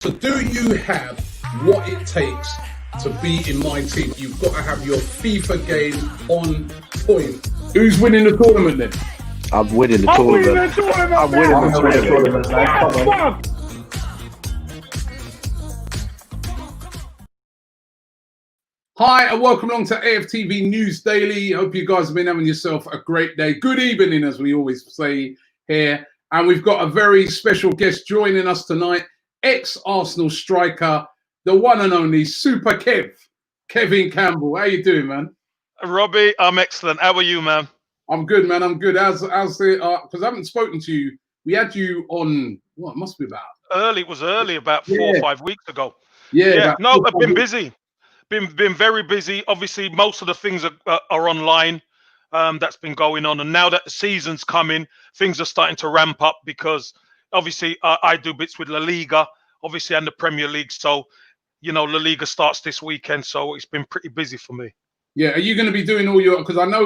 So do you have what it takes to be in my team? You've got to have your FIFA game on point. Who's winning the tournament then? I'm winning the tournament. I'm winning the tournament. Come on. Hi and welcome along to AFTV News Daily. Hope you guys have been having yourself a great day. Good evening, as we always say here. And we've got a very special guest joining us tonight. Ex-Arsenal striker, the one and only Super Kev, Kevin Campbell. How you doing, man? Robbie, I'm excellent. How are you, man? I'm good, man. I'm good. How's the? Because I haven't spoken to you. We had you on. What? It must be about early. It was early, about 4 or 5 weeks ago. Yeah. No, I've been busy. Been very busy. Obviously, most of the things are online. That's been going on, and now that the season's coming, things are starting to ramp up because obviously I do bits with La Liga, obviously, and the Premier League. So, you know, La Liga starts this weekend, so it's been pretty busy for me. Yeah, are you going to be doing all your? Because I know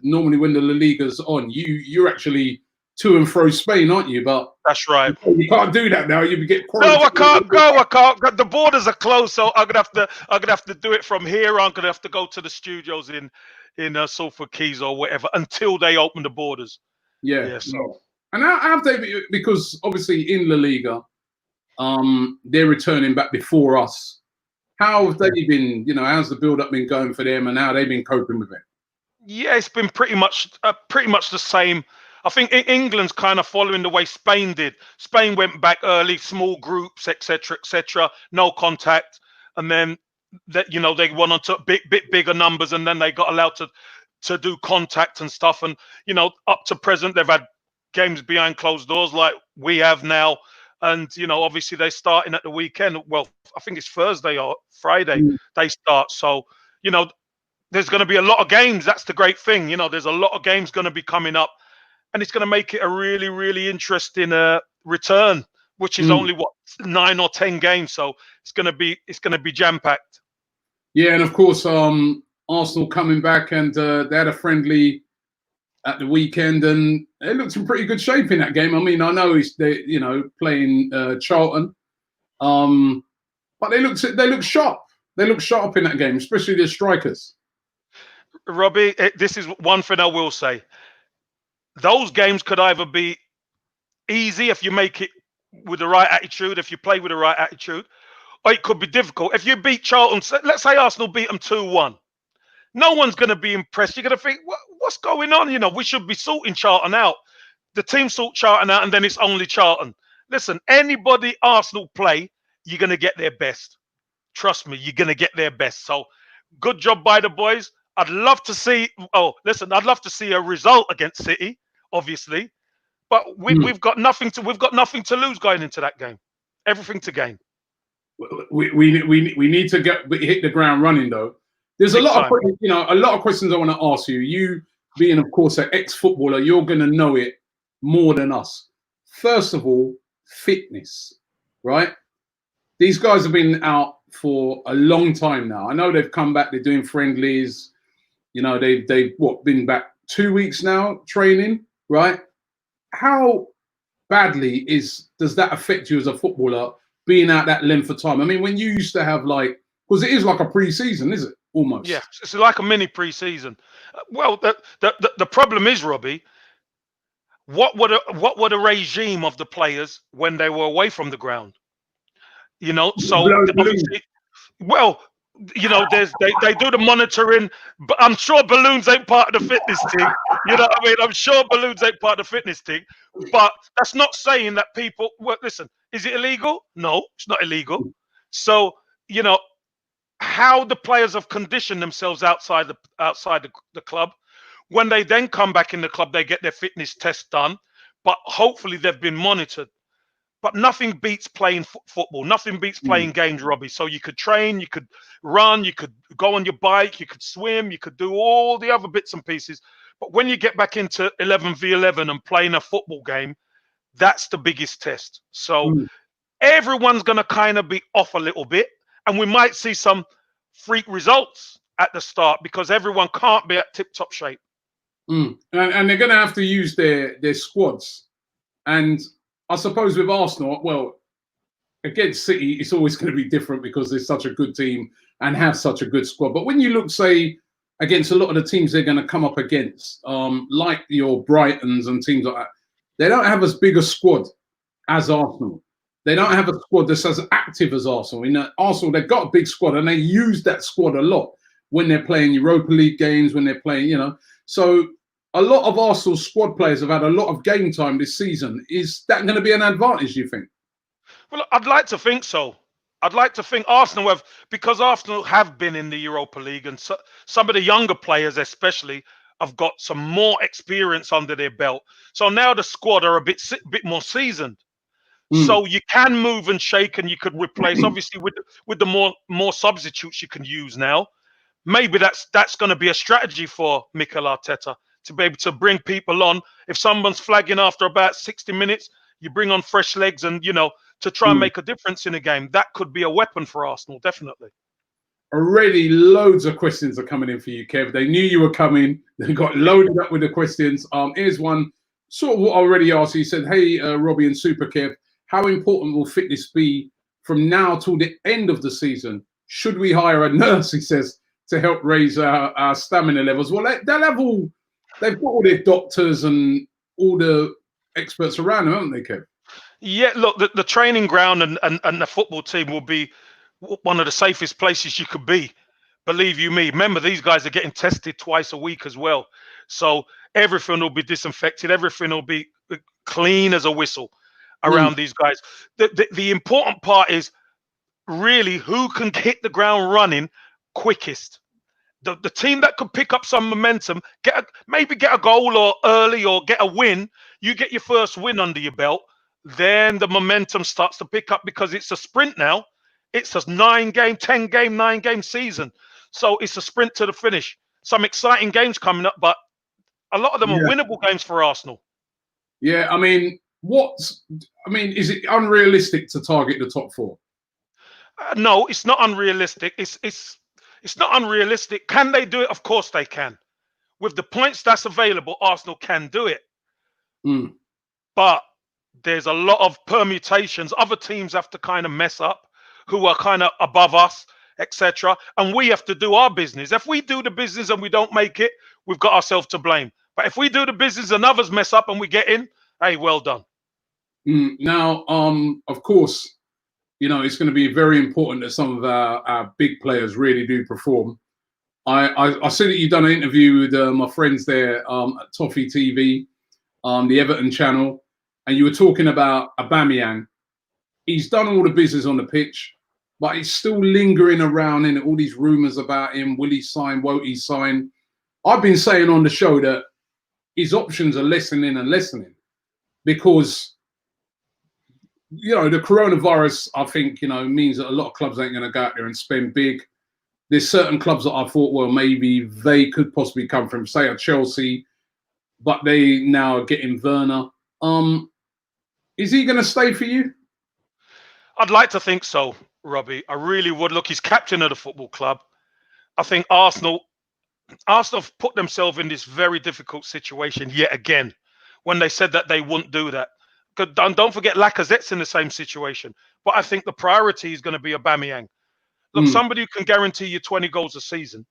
normally when the La Liga's on, you're actually to and fro Spain, aren't you? But that's right. You can't do that now. You get quarantined. No, I can't go. I can't. The borders are closed, so I'm gonna have to do it from here. I'm gonna have to go to the studios in Salford Keys or whatever until they open the borders. Yeah. So. And how have they? Because obviously in La Liga, they're returning back before us. How have they been? You know, how's the build-up been going for them, and how they've been coping with it? Yeah, it's been pretty much the same. I think England's kind of following the way Spain did. Spain went back early, small groups, etc., no contact, and then they went on to bit bigger numbers, and then they got allowed to do contact and stuff. And up to present, they've had games behind closed doors like we have now. And, obviously they're starting at the weekend. Well, I think it's Thursday or Friday they start. So, there's going to be a lot of games. That's the great thing. There's a lot of games going to be coming up. And it's going to make it a really, really interesting return, which is only, 9 or 10 games. So it's going to be jam-packed. Yeah, and of course, Arsenal coming back, and they had a friendly at the weekend, and it looked in pretty good shape in that game. I mean, I know they playing Charlton, but they look sharp. They look sharp in that game, especially the strikers. Robbie, this is one thing I will say. Those games could either be easy if you make it with the right attitude, if you play with the right attitude, or it could be difficult. If you beat Charlton, let's say Arsenal beat them 2-1. No one's going to be impressed. You're going to think, what's going on? We should be sorting Charlton out. The team sort Charlton out, and then it's only Charlton. Listen, anybody Arsenal play, you're going to get their best. Trust me, you're going to get their best. So, good job by the boys. I'd love to see. I'd love to see a result against City, obviously, but we've got nothing to lose going into that game. Everything to gain. We need to hit the ground running though. There's a lot of questions I want to ask you. You being, of course, an ex-footballer, you're going to know it more than us. First of all, fitness, right? These guys have been out for a long time now. I know they've come back. They're doing friendlies. They've been back 2 weeks now training, right? How badly does that affect you as a footballer being out that length of time? I mean, when you used to have because it is like a pre-season, is it? Almost. Yeah, it's like a mini pre-season. Well, the problem is, Robbie, what were the regime of the players when they were away from the ground? So obviously, they do the monitoring, but I'm sure balloons ain't part of the fitness team. You know what I mean? I'm sure balloons ain't part of the fitness team. But that's not saying that people. Well, listen, is it illegal? No, it's not illegal. So how the players have conditioned themselves outside the club. When they then come back in the club, they get their fitness test done, but hopefully they've been monitored. But nothing beats playing football. Nothing beats playing games, Robbie. So you could train, you could run, you could go on your bike, you could swim, you could do all the other bits and pieces. But when you get back into 11v11 and playing a football game, that's the biggest test. So everyone's going to kind of be off a little bit. And we might see some freak results at the start because everyone can't be at tip-top shape. And they're going to have to use their squads. And I suppose with Arsenal, well, against City, it's always going to be different because they're such a good team and have such a good squad. But when you look, say, against a lot of the teams they're going to come up against, like your Brightons and teams like that, they don't have as big a squad as Arsenal. They don't have a squad that's as active as Arsenal. In Arsenal, they've got a big squad and they use that squad a lot when they're playing Europa League games, when they're playing, you know. So a lot of Arsenal's squad players have had a lot of game time this season. Is that going to be an advantage, do you think? Well, I'd like to think so. I'd like to think Arsenal have, because Arsenal have been in the Europa League, and so, some of the younger players especially have got some more experience under their belt. So now the squad are a bit more seasoned. So you can move and shake, and you could replace, obviously, with the more substitutes you can use now. Maybe that's going to be a strategy for Mikel Arteta, to be able to bring people on. If someone's flagging after about 60 minutes, you bring on fresh legs, and to try and make a difference in a game. That could be a weapon for Arsenal, definitely. Already loads of questions are coming in for you, Kev. They knew you were coming. They got loaded up with the questions. Here's one, sort of what I already asked you. He said, hey, Robbie and Super Kev, how important will fitness be from now till the end of the season? Should we hire a nurse, he says, to help raise our stamina levels? Well, they've got all their doctors and all the experts around them, haven't they, Kev? Yeah, look, the training ground and the football team will be one of the safest places you could be. Believe you me. Remember, these guys are getting tested twice a week as well. So everything will be disinfected. Everything will be clean as a whistle around these guys. The important part is really who can hit the ground running quickest. The team that could pick up some momentum, maybe get a goal or early or get a win. You get your first win under your belt, then the momentum starts to pick up, because it's a sprint now. It's a 9-game, 10-game, 9-game season. So it's a sprint to the finish. Some exciting games coming up, but a lot of them are winnable games for Arsenal. Yeah, I mean, is it unrealistic to target the top four? No, it's not unrealistic. It's not unrealistic. Can they do it? Of course they can. With the points that's available, Arsenal can do it. But there's a lot of permutations. Other teams have to kind of mess up, who are kind of above us, etc. And we have to do our business. If we do the business and we don't make it, we've got ourselves to blame. But if we do the business and others mess up and we get in, hey, well done. Now, of course, it's going to be very important that some of our big players really do perform. I see that you've done an interview with my friends there at Toffee TV, the Everton channel, and you were talking about Aubameyang. He's done all the business on the pitch, but he's still lingering around in all these rumours about him. Will he sign? Won't he sign? I've been saying on the show that his options are lessening and lessening because, the coronavirus, I think, means that a lot of clubs ain't going to go out there and spend big. There's certain clubs that I thought, well, maybe they could possibly come from, say, a Chelsea, but they now are getting Werner. Is he going to stay for you? I'd like to think so, Robbie. I really would. Look, he's captain of the football club. I think Arsenal have put themselves in this very difficult situation yet again when they said that they wouldn't do that. Don't forget, Lacazette's in the same situation. But I think the priority is going to be Aubameyang. Look, somebody who can guarantee you 20 goals a season,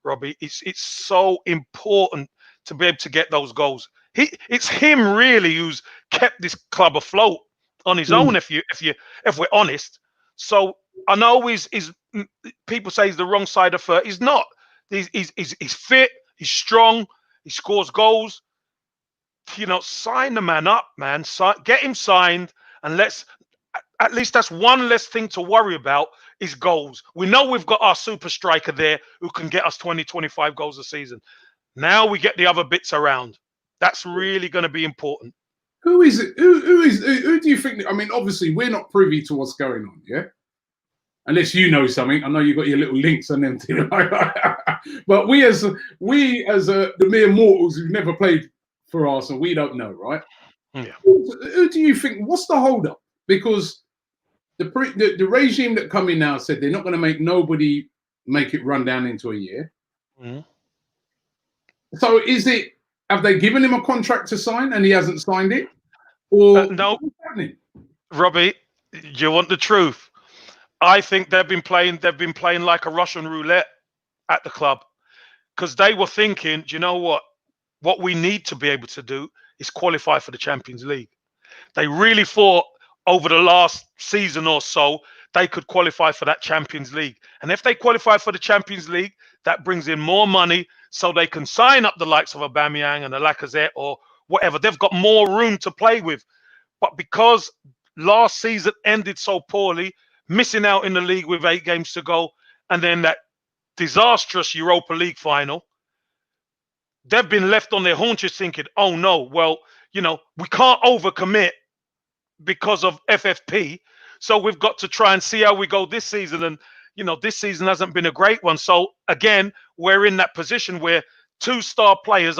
Robbie, it's so important to be able to get those goals. It's him really who's kept this club afloat on his own, if we're honest. So I know he's people say he's the wrong side of 30. He's not. He's fit, he's strong, he scores goals. Sign the man up, man. Get him signed, and at least that's one less thing to worry about is goals. We know we've got our super striker there who can get us 20, 25 goals a season. Now we get the other bits around. That's really going to be important. Who is it? Who do you think? I mean, obviously, we're not privy to what's going on, yeah? Unless you know something. I know you've got your little links on them too. But we as the mere mortals who've never played for Arsenal, we don't know, right? Yeah. Who do you think? What's the hold up? Because the regime that come in now said they're not going to make nobody make it run down into a year. So have they given him a contract to sign and he hasn't signed it? Or no, Robbie, Do you want the truth? I think they've been playing like a Russian roulette at the club, because they were thinking, do you know what? What we need to be able to do is qualify for the Champions League. They really thought over the last season or so they could qualify for that Champions League. And if they qualify for the Champions League, that brings in more money, so they can sign up the likes of Aubameyang and a Lacazette or whatever. They've got more room to play with. But because last season ended so poorly, missing out in the league with 8 games to go, and then that disastrous Europa League final, they've been left on their haunches thinking, oh no, well, we can't overcommit because of FFP. So we've got to try and see how we go this season. And, this season hasn't been a great one. So again, we're in that position where 2-star players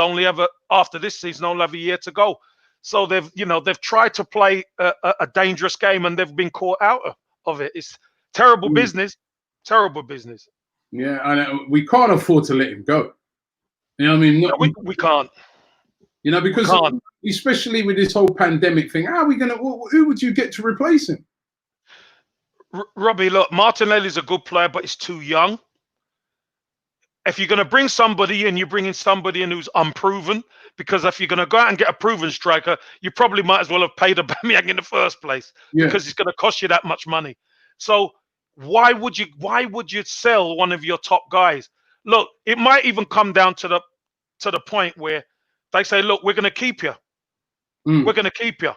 after this season, only have a year to go. So they've tried to play a dangerous game, and they've been caught out of it. It's terrible business, terrible business. Yeah, and we can't afford to let him go. You know what I mean? No, we can't. Because especially with this whole pandemic thing, how are we who would you get to replace him? Robbie, look, Martinelli's a good player, but he's too young. If you're going to bring somebody in, you're bringing somebody in who's unproven, because if you're going to go out and get a proven striker, you probably might as well have paid Aubameyang in the first place, because it's going to cost you that much money. So why would you sell one of your top guys? Look, it might even come down to the point where they say, look, we're going to keep you. We're going to keep you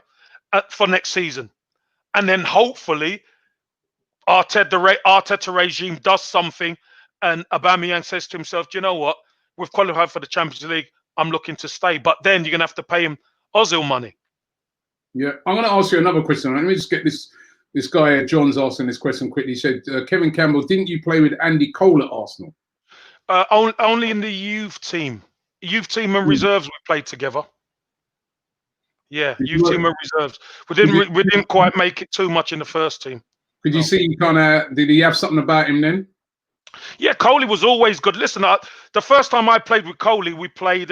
for next season. And then hopefully Arteta regime does something, and Aubameyang says to himself, do you know what? We've qualified for the Champions League. I'm looking to stay. But then you're going to have to pay him Ozil money. Yeah, I'm going to ask you another question. Let me just get this guy, John's asking this question quickly. He said, Kevin Campbell, didn't you play with Andy Cole at Arsenal? Only in the youth team. Youth team and reserves we played together. Yeah, youth team and reserves. We didn't quite make it too much in the first team. Could you see did he have something about him then? Yeah, Coley was always good. Listen, the first time I played with Coley, we played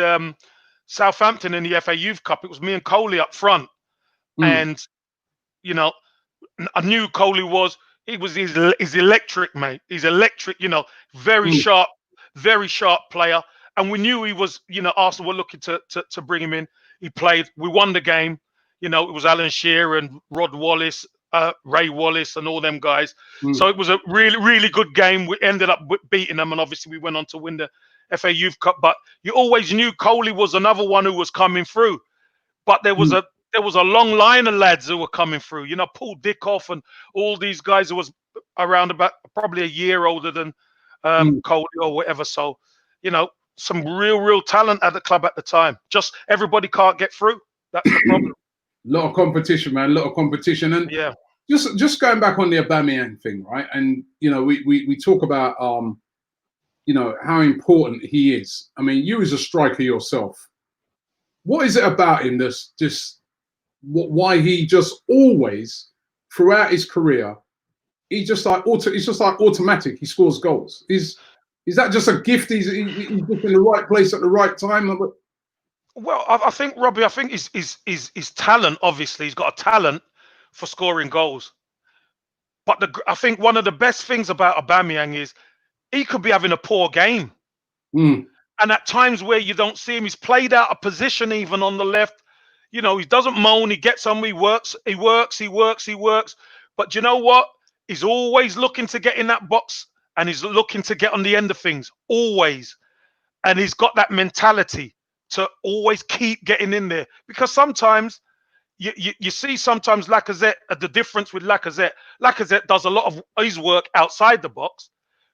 Southampton in the FA Youth Cup. It was me and Coley up front. And, I knew Coley was he's electric, mate. He's electric, very sharp player. And we knew he was, Arsenal were looking to bring him in. He played. We won the game. It was Alan Shearer and Rod Wallace, Ray Wallace and all them guys. So it was a really, really good game. We ended up beating them, and obviously we went on to win the FA Youth Cup. But you always knew Coley was another one who was coming through. But there was a long line of lads who were coming through. Paul Dickoff and all these guys who was around about probably a year older than Coley or whatever. So, some real talent at the club at the time. Just everybody can't get through. That's the problem. A lot of competition, man. A lot of competition. And yeah, just going back on the Aubameyang thing, right? And we talk about how important he is. I mean, you as a striker yourself, what is it about him that's just why he just always throughout his career, it's just like automatic. He scores goals. Is that just a gift? He's just in the right place at the right time. Well, I think Robbie. I think his talent. Obviously, he's got a talent for scoring goals. But I think one of the best things about Aubameyang is he could be having a poor game, and at times where you don't see him, he's played out of position even on the left. He doesn't moan. He gets on. He works. But you know what? He's always looking to get in that box, and he's looking to get on the end of things always. And he's got that mentality to always keep getting in there, because sometimes you see sometimes Lacazette, the difference with Lacazette does a lot of his work outside the box,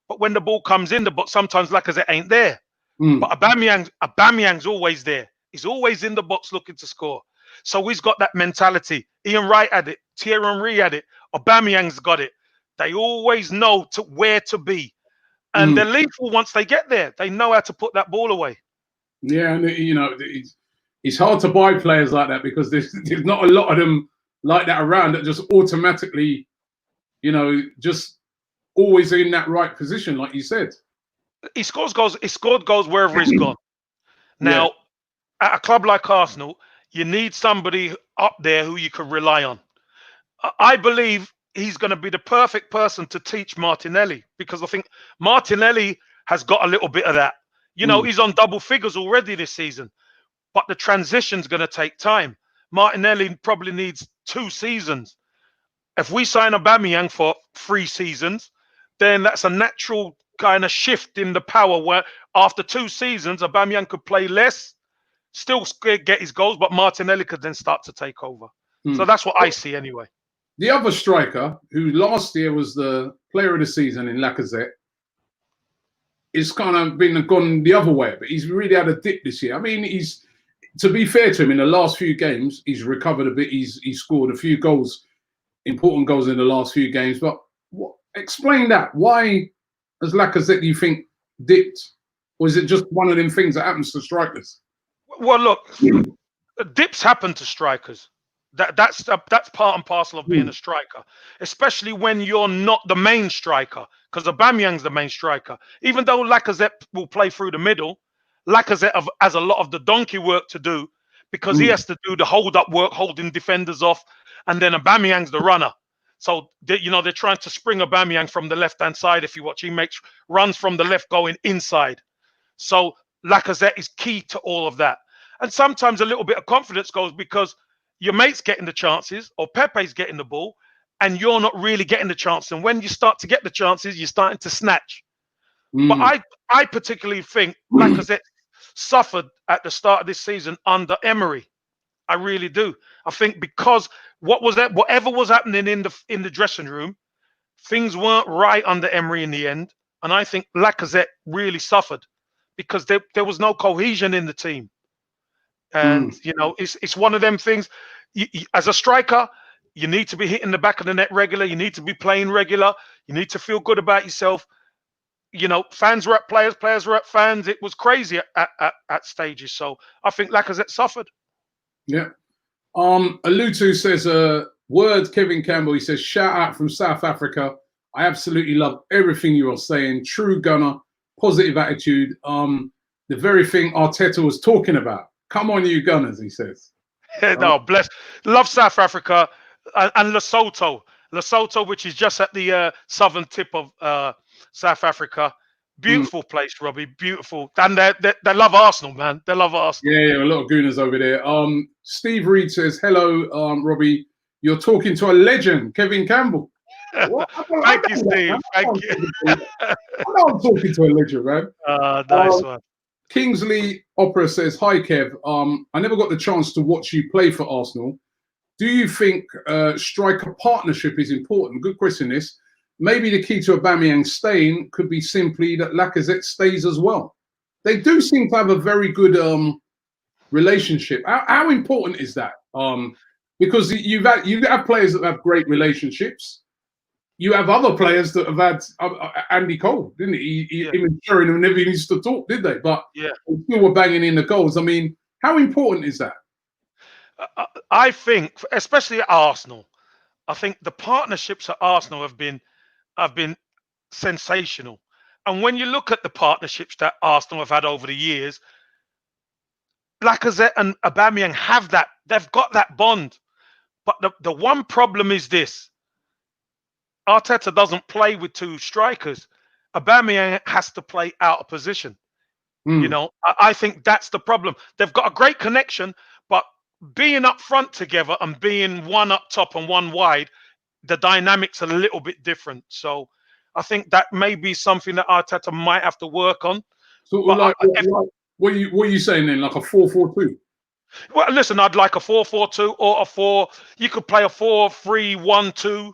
but when the ball comes in the box, sometimes Lacazette ain't there. But Aubameyang's always there. He's always in the box looking to score. So he's got that mentality. Ian Wright had it. Thierry Henry had it. Aubameyang's got it. They always know where to be. And they're lethal once they get there. They know how to put that ball away. Yeah, and it's hard to buy players like that, because there's not a lot of them like that around that just automatically, just always in that right position, like you said. He scores goals. He scored goals wherever he's gone. Now, at a club like Arsenal, you need somebody up there who you can rely on. I believe he's going to be the perfect person to teach Martinelli, because I think Martinelli has got a little bit of that. You know, he's on double figures already this season, but the transition's going to take time. Martinelli probably needs 2 seasons. If we sign Aubameyang for 3 seasons, then that's a natural kind of shift in the power where after 2 seasons, Aubameyang could play less, still get his goals, but Martinelli could then start to take over. So that's what I see anyway. The other striker, who last year was the player of the season in Lacazette, is kind of gone the other way, but he's really had a dip this year. I mean, to be fair to him, in the last few games, he's recovered a bit. He's scored a few goals, important goals in the last few games. But explain that. Why has Lacazette, do you think, dipped? Or is it just one of them things that happens to strikers? Well, look, dips happen to strikers. That's part and parcel of being a striker, especially when you're not the main striker, because Aubameyang's the main striker. Even though Lacazette will play through the middle, Lacazette has a lot of the donkey work to do, because he has to do the hold-up work, holding defenders off, and then Aubameyang's the runner. So, they're trying to spring Aubameyang from the left-hand side. If you watch, he makes runs from the left going inside. So Lacazette is key to all of that. And sometimes a little bit of confidence goes because your mate's getting the chances or Pepe's getting the ball and you're not really getting the chance. And when you start to get the chances, you're starting to snatch. But I particularly think Lacazette suffered at the start of this season under Emery. I really do. I think because whatever was happening in the dressing room, things weren't right under Emery in the end. And I think Lacazette really suffered because there was no cohesion in the team. And, it's one of them things. As a striker, you need to be hitting the back of the net regular. You need to be playing regular. You need to feel good about yourself. Fans were at players, players were at fans. It was crazy at stages. So I think Lacazette suffered. Yeah. Alutu says word Kevin Campbell. He says, shout out from South Africa. I absolutely love everything you are saying. True gunner, positive attitude. The very thing Arteta was talking about. Come on, you gunners, he says. No, bless. Love South Africa and Lesotho. Lesotho, which is just at the southern tip of South Africa. Beautiful place, Robbie. Beautiful. And they love Arsenal, man. They love Arsenal. Yeah, a lot of gooners over there. Steve Reed says, hello, Robbie. You're talking to a legend, Kevin Campbell. Thank you, Steve. Thank you. I know I'm talking to a legend, man. Nice one. Kingsley Opera says, hi, Kev. I never got the chance to watch you play for Arsenal. Do you think striker partnership is important? Good question, this. Maybe the key to Aubameyang staying could be simply that Lacazette stays as well. They do seem to have a very good relationship. How important is that? Because you have players that have great relationships. You have other players that have had Andy Cole, didn't he? Him and Sheringham never used to talk, did they? But they still were banging in the goals. I mean, how important is that? I think, especially at Arsenal, I think the partnerships at Arsenal have been sensational. And when you look at the partnerships that Arsenal have had over the years, Lacazette and Aubameyang have that. They've got that bond. But the one problem is this. Arteta doesn't play with 2 strikers. Aubameyang has to play out of position. I think that's the problem. They've got a great connection, but being up front together and being one up top and one wide, the dynamics are a little bit different. So I think that may be something that Arteta might have to work on. So what are you saying then? Like a 4-4-2? Well, listen, I'd like a 4-4-2 or a 4. You could play a 4-3-1-2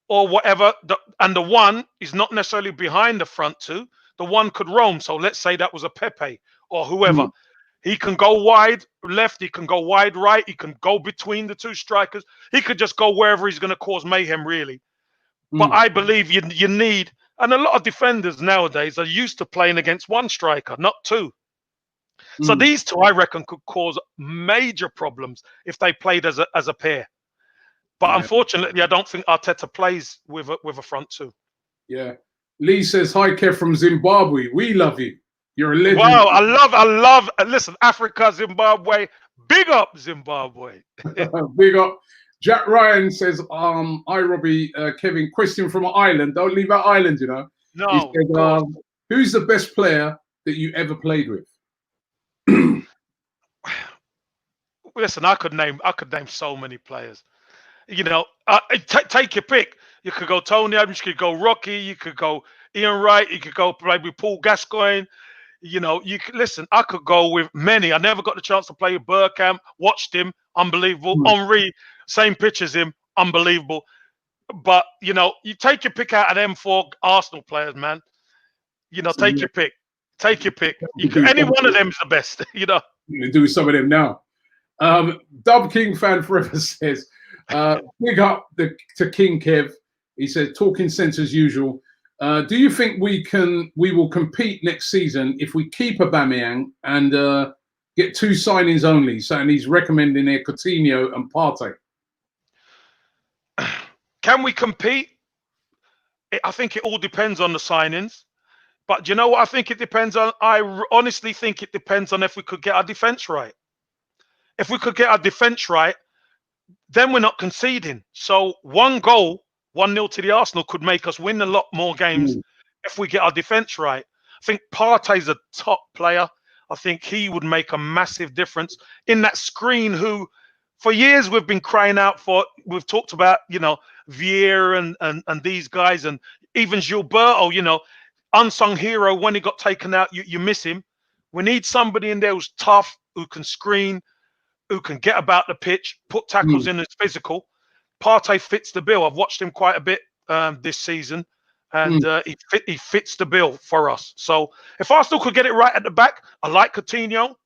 or whatever. And the one is not necessarily behind the front 2. The one could roam. So let's say that was a Pepe or whoever. He can go wide left. He can go wide right. He can go between the 2 strikers. He could just go wherever he's going to cause mayhem, really. But I believe you need, and a lot of defenders nowadays are used to playing against 1 striker, not 2. So these 2, I reckon, could cause major problems if they played as a pair. But unfortunately, I don't think Arteta plays with a front 2. Yeah. Lee says, hi, Kev from Zimbabwe. We love you. You're a legend. Wow, I love. Listen, Africa, Zimbabwe. Big up, Zimbabwe. Big up. Jack Ryan says, hi Robbie, Kevin, question from Ireland. Don't leave out Ireland, you know. No, he said, who's the best player that you ever played with? Listen, I could name so many players. You know, take your pick. You could go Tony Adams, you could go Rocky, you could go Ian Wright, you could go maybe Paul Gascoigne. You know, you could listen. I could go with many. I never got the chance to play with Bergkamp. Watched him, unbelievable. Henry, same pitch as him, unbelievable. But you know, you take your pick out of them 4 Arsenal players, man. You know, take your pick. Take your pick. Any one of them is the best. You know, do some of them now. Dub King fan forever says, big up to King Kev. He said, talking sense as usual. Do you think we will compete next season if we keep Aubameyang and get 2 signings only? So, and he's recommending there Coutinho and Partey. Can we compete? I think it all depends on the signings. But do you know what I think it depends on? I honestly think it depends on if we could get our defence right. If we could get our defence right, then we're not conceding. So 1 goal, 1-0 to the Arsenal could make us win a lot more games if we get our defence right. I think Partey's a top player. I think he would make a massive difference in that screen who, for years, we've been crying out for. We've talked about, you know, Vieira and these guys, and even Gilberto, you know, unsung hero. When he got taken out, you miss him. We need somebody in there who's tough, who can screen, who can get about the pitch, put tackles in, that's physical. Partey fits the bill. I've watched him quite a bit this season, and he fits the bill for us. So if Arsenal could get it right at the back, I like Coutinho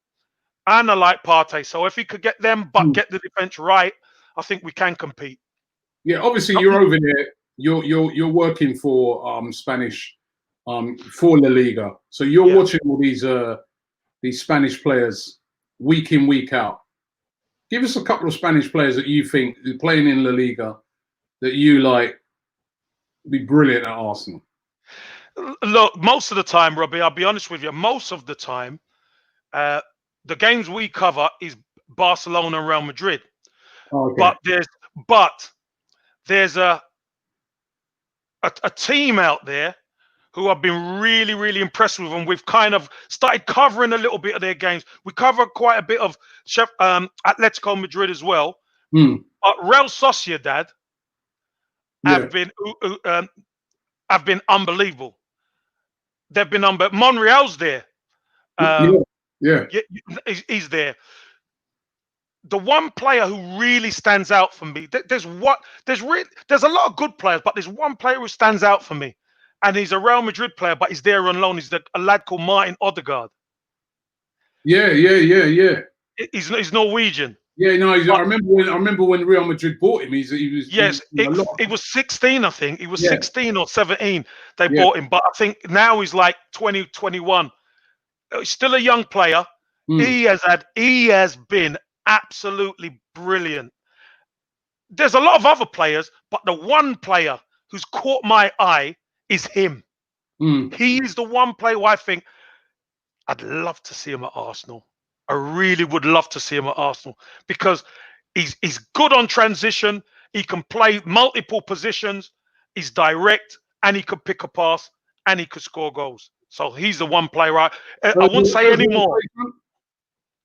and I like Partey. So if he could get them but get the defense right, I think we can compete. Yeah, obviously you're over there. You're working for Spanish for La Liga, so you're watching all these Spanish players week in, week out. Give us a couple of Spanish players that you think are playing in La Liga that you like be brilliant at Arsenal. Look, most of the time, Robbie, I'll be honest with you, most of the time, the games we cover is Barcelona and Real Madrid. Okay. But there's a team out there who I've been really, really impressed with, and we've kind of started covering a little bit of their games. We cover quite a bit of Atletico Madrid as well. But Real Sociedad have been unbelievable. They've been Monreal's there. He's there. The one player who really stands out for me, there's a lot of good players, but there's one player who stands out for me. And he's a Real Madrid player, but he's there on loan. He's a lad called Martin Odegaard. Yeah. He's Norwegian. Yeah, no. I remember when Real Madrid bought him. He was 16, I think. He was 16 or 17. They bought him, but I think now he's like 20, 21. He's still a young player. He has been absolutely brilliant. There's a lot of other players, but the one player who's caught my eye is him. He is the one player who I think I'd love to see him at Arsenal. I really would love to see him at Arsenal because he's good on transition. He can play multiple positions. He's direct, and he could pick a pass, and he could score goals. So he's the one player. I wouldn't say any more.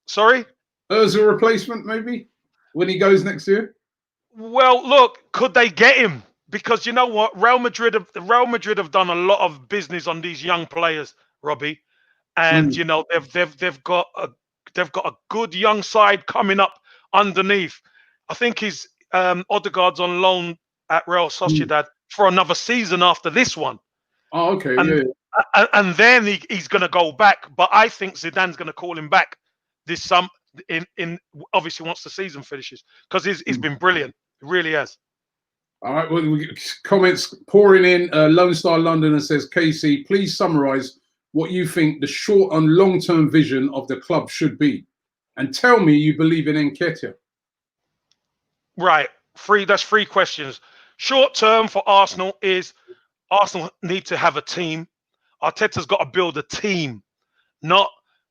Sorry? As a replacement, maybe, when he goes next year? Well, look, could they get him? Because you know what, Real Madrid have done a lot of business on these young players, Robbie, and you know they've got a good young side coming up underneath. I think he's Odegaard's on loan at Real Sociedad for another season after this one. Oh, okay, and then he's going to go back. But I think Zidane's going to call him back this summer. In obviously once the season finishes, because he's been brilliant. He really has. All right, well, comments pouring in. Lone Star Londoner says, KC, please summarise what you think the short and long-term vision of the club should be. And tell me you believe in Nketiah. Right. That's 3 questions. Short term for Arsenal is Arsenal need to have a team. Arteta's got to build a team, not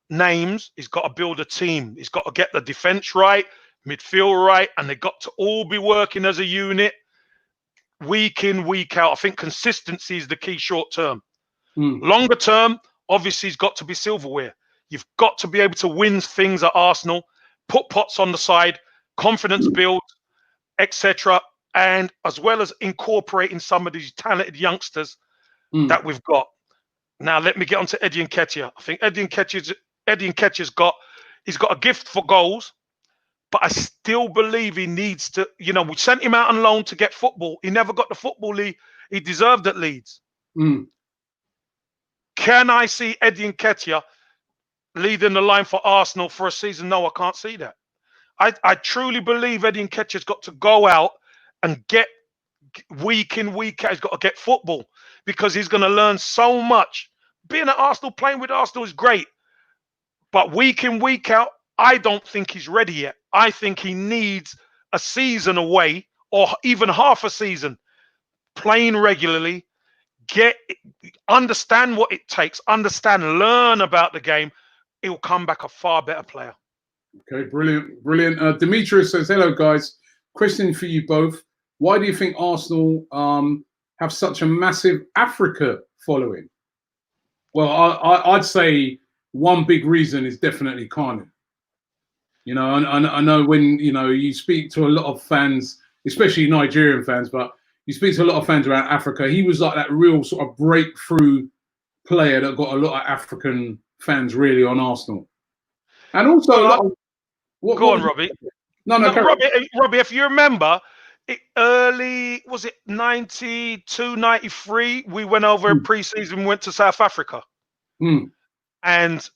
names. He's got to build a team. He's got to get the defence right, midfield right, and they got to all be working as a unit, week in, week out. I think consistency is the key short term. Longer term, obviously, it's got to be silverware. You've got to be able to win things at Arsenal, put pots on the side, confidence build, etc. And as well as incorporating some of these talented youngsters that we've got. Now, let me get on to Eddie Nketiah. I think Eddie Nketiah's got a gift for goals, but I still believe he needs to, we sent him out on loan to get football. He never got the football he deserved at Leeds. Can I see Eddie Nketiah leading the line for Arsenal for a season? No, I can't see that. I truly believe Eddie Nketiah's got to go out and get week in, week out. He's got to get football because he's going to learn so much. Being at Arsenal, playing with Arsenal is great. But week in, week out, I don't think he's ready yet. I think he needs a season away or even half a season playing regularly, understand what it takes, learn about the game. He'll come back a far better player. Okay, brilliant, brilliant. Demetrius says, hello, guys. Question for you both. Why do you think Arsenal have such a massive Africa following? Well, I'd say one big reason is definitely Kanu. I know when, you speak to a lot of fans, especially Nigerian fans, but you speak to a lot of fans around Africa, he was like that real sort of breakthrough player that got a lot of African fans really on Arsenal. And also a lot of... Go on, Robbie. No, Robbie, if you remember, was it 92, 93, we went over pre-season, went to South Africa. And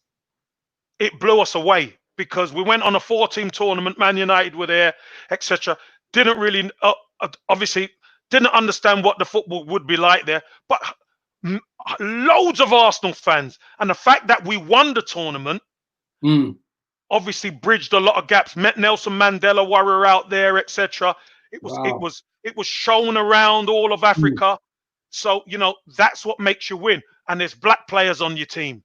it blew us away because we went on a 4-team tournament, Man United were there, etc. Didn't really, obviously, didn't understand what the football would be like there. But loads of Arsenal fans. And the fact that we won the tournament, obviously bridged a lot of gaps. Met Nelson Mandela while we were out there, etc. It was shown around all of Africa. So that's what makes you win. And there's black players on your team.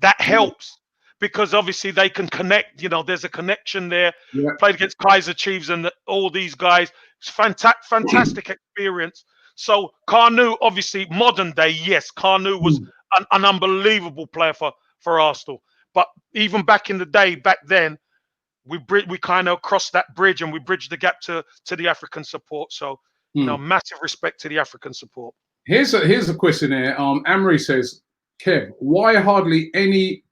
That helps because obviously they can connect. There's a connection there. Played against Kaiser Chiefs and all these guys. It's fantastic experience. So Kanu, obviously modern day, yes, Kanu was an unbelievable player for Arsenal. But even back in the day, back then, we kind of crossed that bridge and we bridged the gap to the African support. So, massive respect to the African support. Here's a question here. Amory says, Kev, why hardly any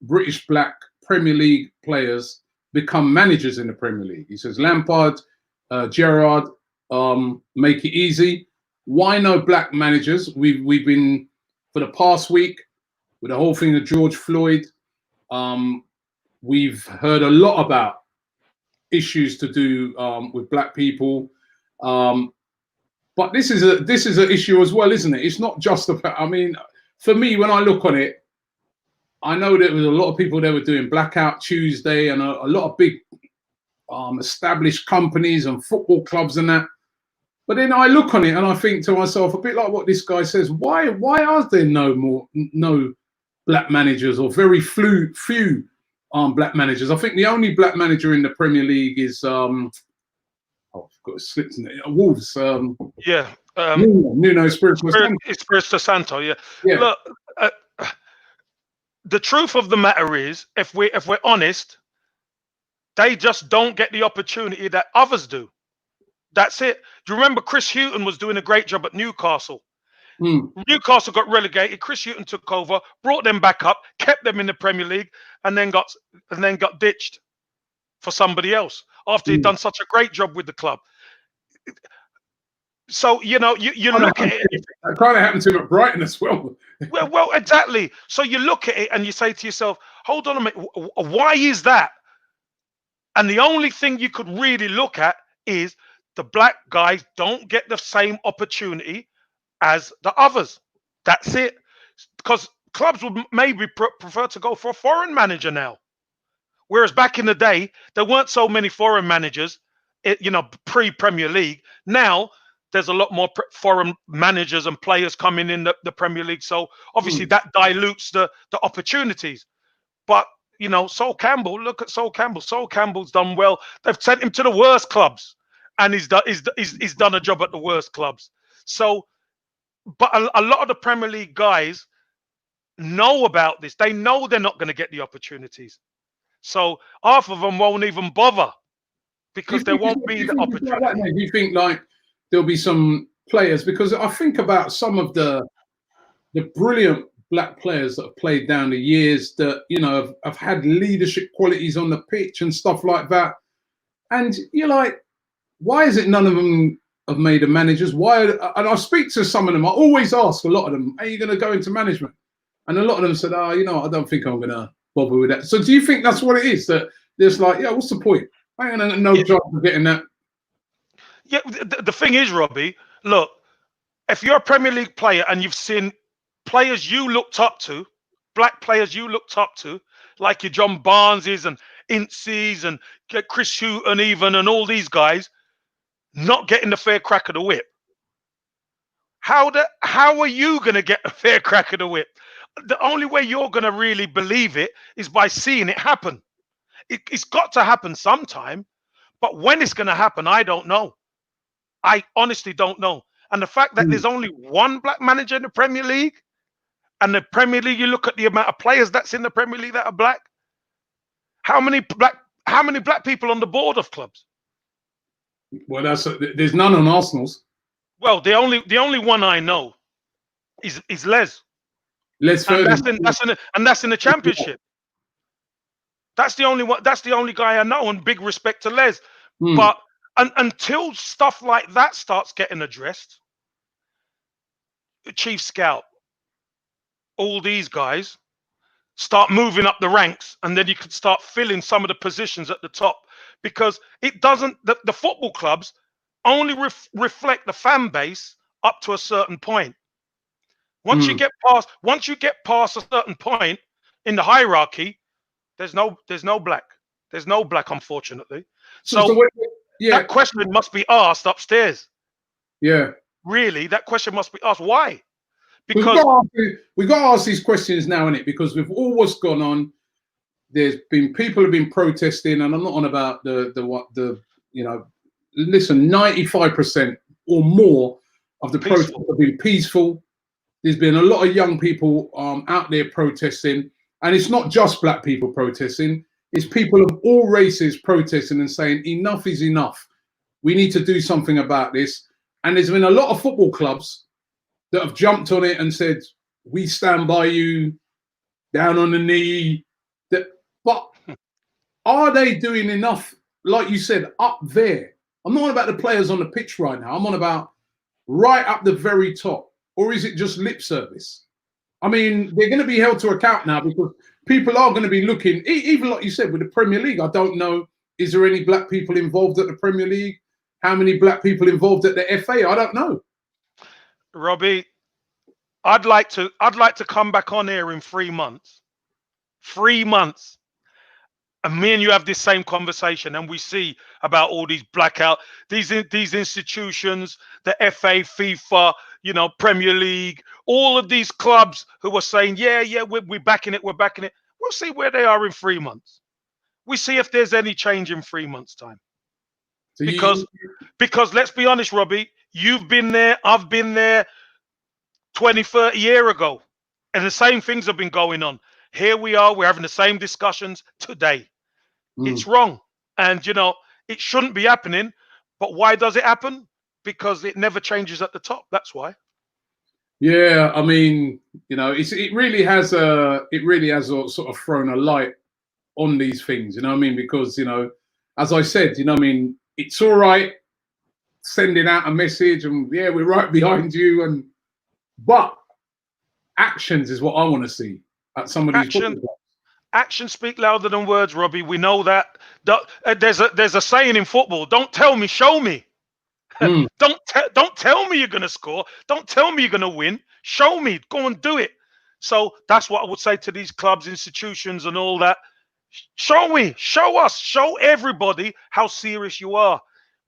British black Premier League players become managers in the Premier League? He says Lampard, Gerrard, make it easy. Why no black managers? We've been, for the past week, with the whole thing of George Floyd, we've heard a lot about issues to do with black people. But this is an issue as well, isn't it? It's not just about, for me, when I look on it, I know there was a lot of people that were doing Blackout Tuesday and a lot of big established companies and football clubs and that. But then I look on it and I think to myself, a bit like what this guy says, why are there no black managers or very few black managers? I think the only black manager in the Premier League is I've got it slipped in it. Wolves. Nuno Espirito Santo. Yeah. Look, the truth of the matter is, if we're honest, they just don't get the opportunity that others do. That's it. Do you remember Chris Hughton was doing a great job at Newcastle? Newcastle got relegated. Chris Hughton took over, brought them back up, kept them in the Premier League, and then got ditched for somebody else after he'd done such a great job with the club. So you look at it. That kind of happened to him at Brighton as well. well, exactly. So you look at it and you say to yourself, "Hold on a minute, why is that?" And the only thing you could really look at is the black guys don't get the same opportunity as the others. That's it. Because clubs would maybe prefer to go for a foreign manager now. Whereas back in the day, there weren't so many foreign managers, pre-Premier League. Now, there's a lot more foreign managers and players coming in the Premier League. So obviously that dilutes the opportunities. But You know, Sol Campbell. Look at Sol Campbell. Sol Campbell's done well. They've sent him to the worst clubs, and he's done a job at the worst clubs. So, but a lot of the Premier League guys know about this. They know they're not going to get the opportunities. So half of them won't even bother because there won't be the opportunity. Do you think like there'll be some players? Because I think about some of the brilliant black players that have played down the years that, you know, have had leadership qualities on the pitch and stuff like that. And you're like, why is it none of them have made a managers? Why? And I speak to some of them. I always ask a lot of them, are you going to go into management? And a lot of them said, oh, you know, I don't think I'm going to bother with that. So do you think that's what it is? That there's like, yeah, what's the point? I ain't gonna no job for getting that. Yeah, the thing is, Robbie, look, if you're a Premier League player and you've seen players you looked up to, black players you looked up to, like your John Barneses and Ince's and Chris Hughton even, and all these guys, not getting the fair crack of the whip. How are you going to get a fair crack of the whip? The only way you're going to really believe it is by seeing it happen. It's got to happen sometime, but when it's going to happen, I don't know. I honestly don't know. And the fact that there's only one black manager in the Premier League, and the Premier League, you look at the amount of players that's in the Premier League that are black. How many black people on the board of clubs? Well, there's none on Arsenal's. Well, the only one I know is Les. Les Ferdinand. And that's in the Championship. That's the only one. That's the only guy I know, and big respect to Les. But until stuff like that starts getting addressed, the chief scout, all these guys start moving up the ranks, and then you could start filling some of the positions at the top, because it doesn't. The football clubs only reflect the fan base up to a certain point. Once you get past a certain point in the hierarchy, there's no black. There's no black, unfortunately. So that question must be asked upstairs. Yeah. Really, that question must be asked. Why? Because we've got to ask these questions now, innit? Because with all what's gone on, there's been people have been protesting, and I'm not on about the you know, listen, 95% or more of the protests have been peaceful. There's been a lot of young people out there protesting, and it's not just black people protesting. It's people of all races protesting and saying enough is enough. We need to do something about this. And there's been a lot of football clubs that have jumped on it and said, we stand by you, down on the knee. But are they doing enough, like you said, up there? I'm not on about the players on the pitch right now. I'm on about right up the very top. Or is it just lip service? I mean, they're going to be held to account now, because people are going to be looking, even like you said, with the Premier League. I don't know, is there any black people involved at the Premier League? How many black people involved at the FA? I don't know. Robbie, I'd like to come back on here in 3 months. 3 months. And me and you have this same conversation, and we see about all these blackout, these institutions, the FA, FIFA, you know, Premier League, all of these clubs who are saying, yeah, we're backing it, we're backing it. We'll see where they are in 3 months. We see if there's any change in 3 months' time. So because let's be honest, Robbie, you've been there, I've been there 20, 30 years ago, and the same things have been going on. Here we are, we're having the same discussions today. It's wrong. And, you know, it shouldn't be happening. But why does it happen? Because it never changes at the top. That's why. Yeah, I mean, you know, it really has sort of thrown a light on these things, you know what I mean? Because, you know, as I said, you know what I mean, it's all right sending out a message and, yeah, we're right behind you, but actions is what I want to see at some of these football clubs. Actions speak louder than words, Robbie. We know that. There's a saying in football: "Don't tell me, show me." Don't tell me you're gonna score. Don't tell me you're gonna win. Show me. Go and do it. So that's what I would say to these clubs, institutions, and all that. Show me. Show us. Show everybody how serious you are.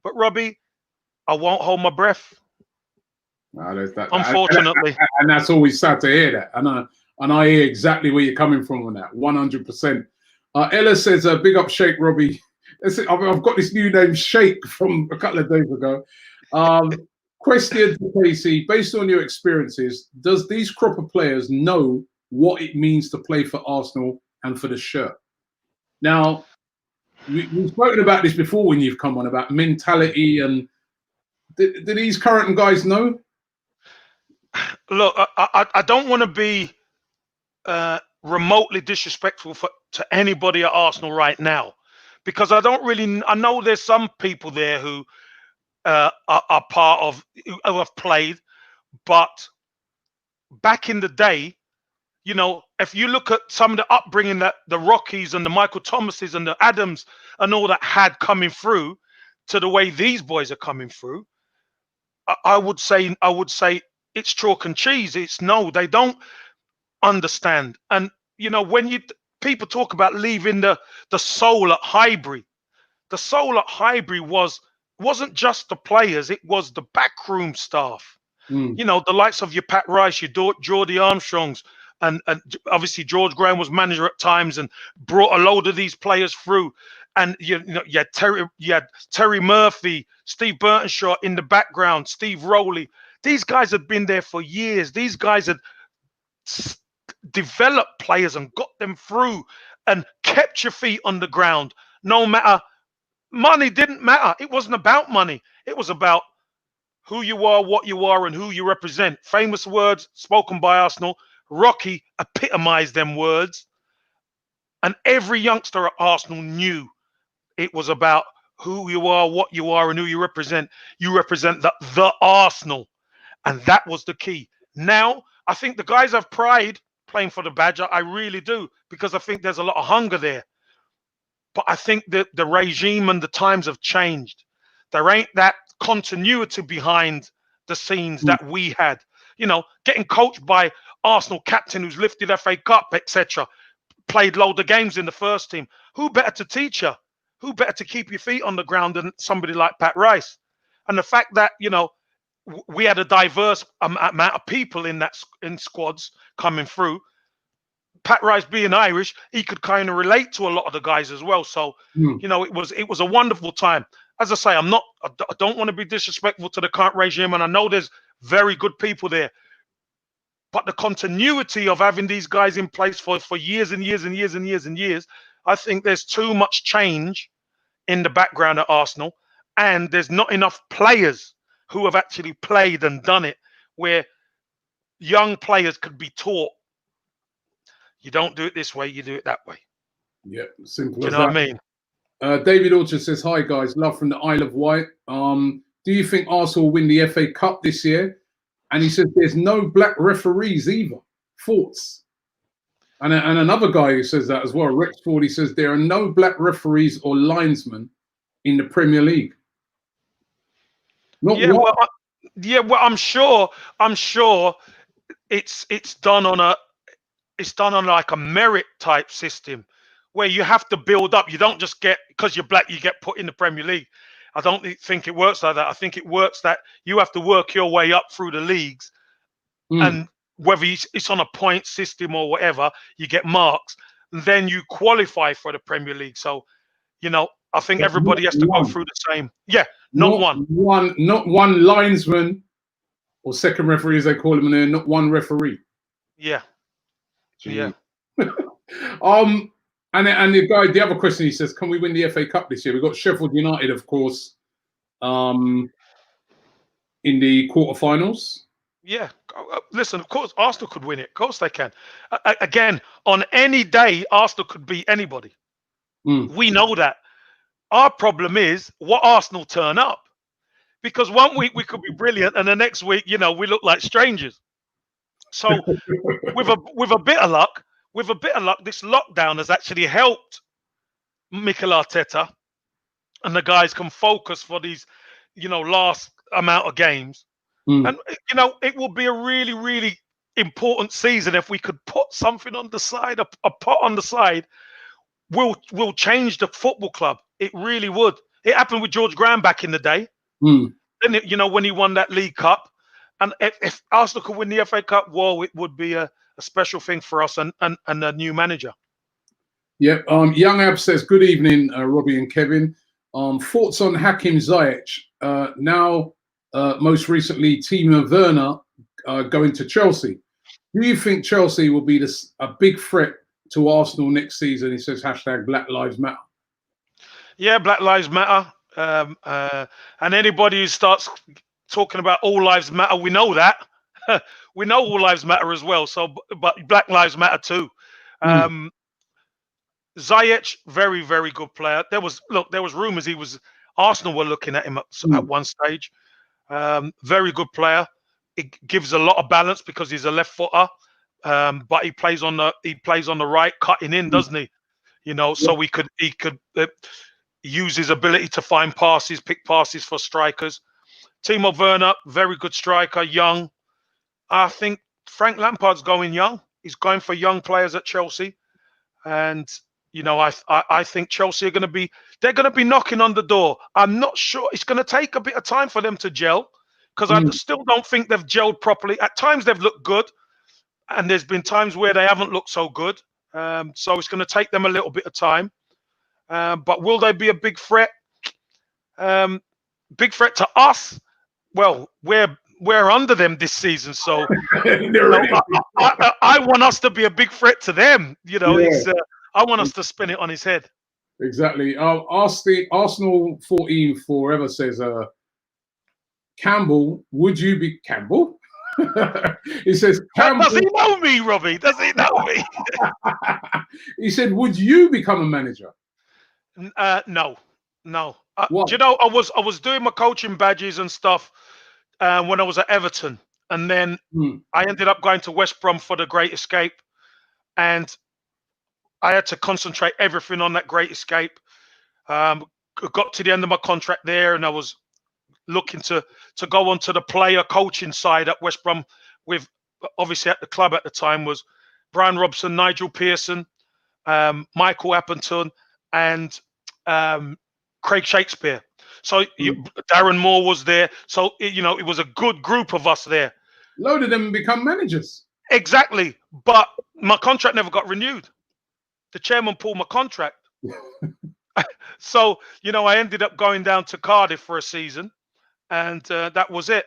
But Robbie, I won't hold my breath. Unfortunately, and that's always sad to hear that. And I hear exactly where you're coming from on that, 100%. Ella says, big up Shake Robbie. I've got this new name, Shake, from a couple of days ago. Question to Casey, based on your experiences, does these crop of players know what it means to play for Arsenal and for the shirt? Now, we've spoken about this before when you've come on, about mentality, and do these current guys know? Look, I don't want to be remotely disrespectful to anybody at Arsenal right now, because I know there's some people there who are part of, who have played, but back in the day, if you look at some of the upbringing that the Rockies and the Michael Thomases and the Adams and all that had coming through to the way these boys are coming through, I would say it's chalk and cheese. It's no, they don't understand. And when people talk about leaving the soul at Highbury, the soul at Highbury wasn't just the players, it was the backroom staff. The likes of your Pat Rice, your Geordie Armstrongs, and obviously George Graham was manager at times and brought a load of these players through. And you had Terry Murphy, Steve Burtonshaw in the background, Steve Rowley. These guys had been there for years. These guys had developed players and got them through and kept your feet on the ground. No matter, money didn't matter. It wasn't about money. It was about who you are, what you are, and who you represent. Famous words spoken by Arsenal. Rocky epitomized them words. And every youngster at Arsenal knew it was about who you are, what you are, and who you represent. You represent the Arsenal. And that was the key. Now, I think the guys have pride playing for the Badger. I really do, because I think there's a lot of hunger there. But I think that the regime and the times have changed. There ain't that continuity behind the scenes that we had. Getting coached by Arsenal captain who's lifted FA Cup, etc. Played loads of games in the first team. Who better to teach you? Who better to keep your feet on the ground than somebody like Pat Rice? And the fact that, we had a diverse amount of people in squads coming through. Pat Rice being Irish, he could kind of relate to a lot of the guys as well. So, it was a wonderful time. As I say, I don't want to be disrespectful to the current regime, and I know there's very good people there. But the continuity of having these guys in place for years and years and years and years and years, I think there's too much change in the background at Arsenal, and there's not enough players who have actually played and done it, where young players could be taught, you don't do it this way, you do it that way. Yeah, simple. Do you know what I mean? David Orchard says, hi guys, love from the Isle of Wight. Do you think Arsenal will win the FA Cup this year? And he says there's no black referees either. Thoughts? And another guy who says that as well, Rex Ford, he says there are no black referees or linesmen in the Premier League. Well, I'm sure it's done on like a merit type system where you have to build up. You don't just get, because you're black, you get put in the Premier League. I don't think it works like that. I think it works that you have to work your way up through the leagues, and whether it's on a point system or whatever, you get marks, and then you qualify for the Premier League. So, I think everybody has to go through the same. Yeah, not one linesman or second referee, as they call him in there, not one referee. Yeah. Yeah. And the other question, he says, can we win the FA Cup this year? We've got Sheffield United, of course, in the quarterfinals. Yeah. Listen, of course, Arsenal could win it. Of course they can. Again, on any day, Arsenal could beat anybody. We know that. Our problem is what Arsenal turn up. Because one week we could be brilliant, and the next week, we look like strangers. So with a bit of luck, this lockdown has actually helped Mikel Arteta, and the guys can focus for these, last amount of games. And it will be a really, really important season if we could put something on the side, a pot on the side. Will change the football club. It really would. It happened with George Graham back in the day. Then when he won that League Cup, and if Arsenal could win the FA Cup, well, it would be a special thing for us and a new manager. Yep. Young Ab says, good evening, Robbie and Kevin. Thoughts on Hakim Ziyech? Now, most recently, Timo Werner going to Chelsea. Do you think Chelsea will be a big threat to Arsenal next season? He says, hashtag Black Lives Matter. Yeah, Black Lives Matter. And anybody who starts talking about all lives matter, we know that. We know all lives matter as well. So, but Black Lives Matter too. Ziyech, very, very good player. There was rumours Arsenal were looking at him at one stage. Very good player. It gives a lot of balance because he's a left footer, but he plays on the right, cutting in, doesn't he? You know, so he could use his ability to find passes, pick passes for strikers. Timo Werner, very good striker, young. I think Frank Lampard's going young. He's going for young players at Chelsea, and you know, I think Chelsea are going to be knocking on the door. I'm not sure it's going to take a bit of time for them to gel because I still don't think they've gelled properly. At times they've looked good, and there's been times where they haven't looked so good. So it's going to take them a little bit of time. But will they be a big threat? Big threat to us? Well, we're under them this season, so you know, I want us to be a big threat to them. You know, I want us to spin it on his head. Exactly. Arsenal 14 forever says, Campbell, would you be Campbell? He says, Campbell, does he know me, Robbie? Does he know me? He said, would you become a manager? No. Do you know, I was doing my coaching badges and stuff when I was at Everton, and then I ended up going to West Brom for the Great Escape, and I had to concentrate everything on that Great Escape. Got to the end of my contract there, and I was looking to go on to the player coaching side at West Brom with, obviously at the club at the time was Brian Robson, Nigel Pearson, Michael Appleton, and Craig Shakespeare. So Darren Moore was there. So, you know, it was a good group of us there. A load of them become managers. Exactly. But my contract never got renewed. The chairman pulled my contract. So, you know, I ended up going down to Cardiff for a season, and that was it.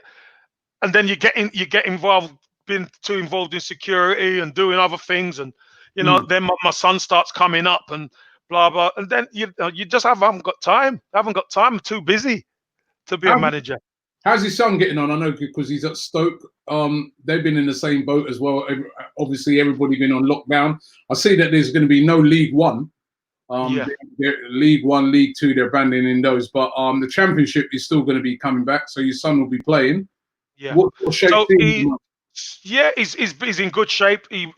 And then you get involved, being too involved in security and doing other things, and you know, then my son starts coming up and blah blah, and then you just haven't got time. I'm too busy to be a manager. How's his son getting on? I know because he's at Stoke. They've been in the same boat as well. Obviously, everybody been on lockdown. I see that there's going to be no League One. League One, League Two, they're abandoning those, but the Championship is still going to be coming back. So your son will be playing. Yeah. What shape? So he's in good shape. He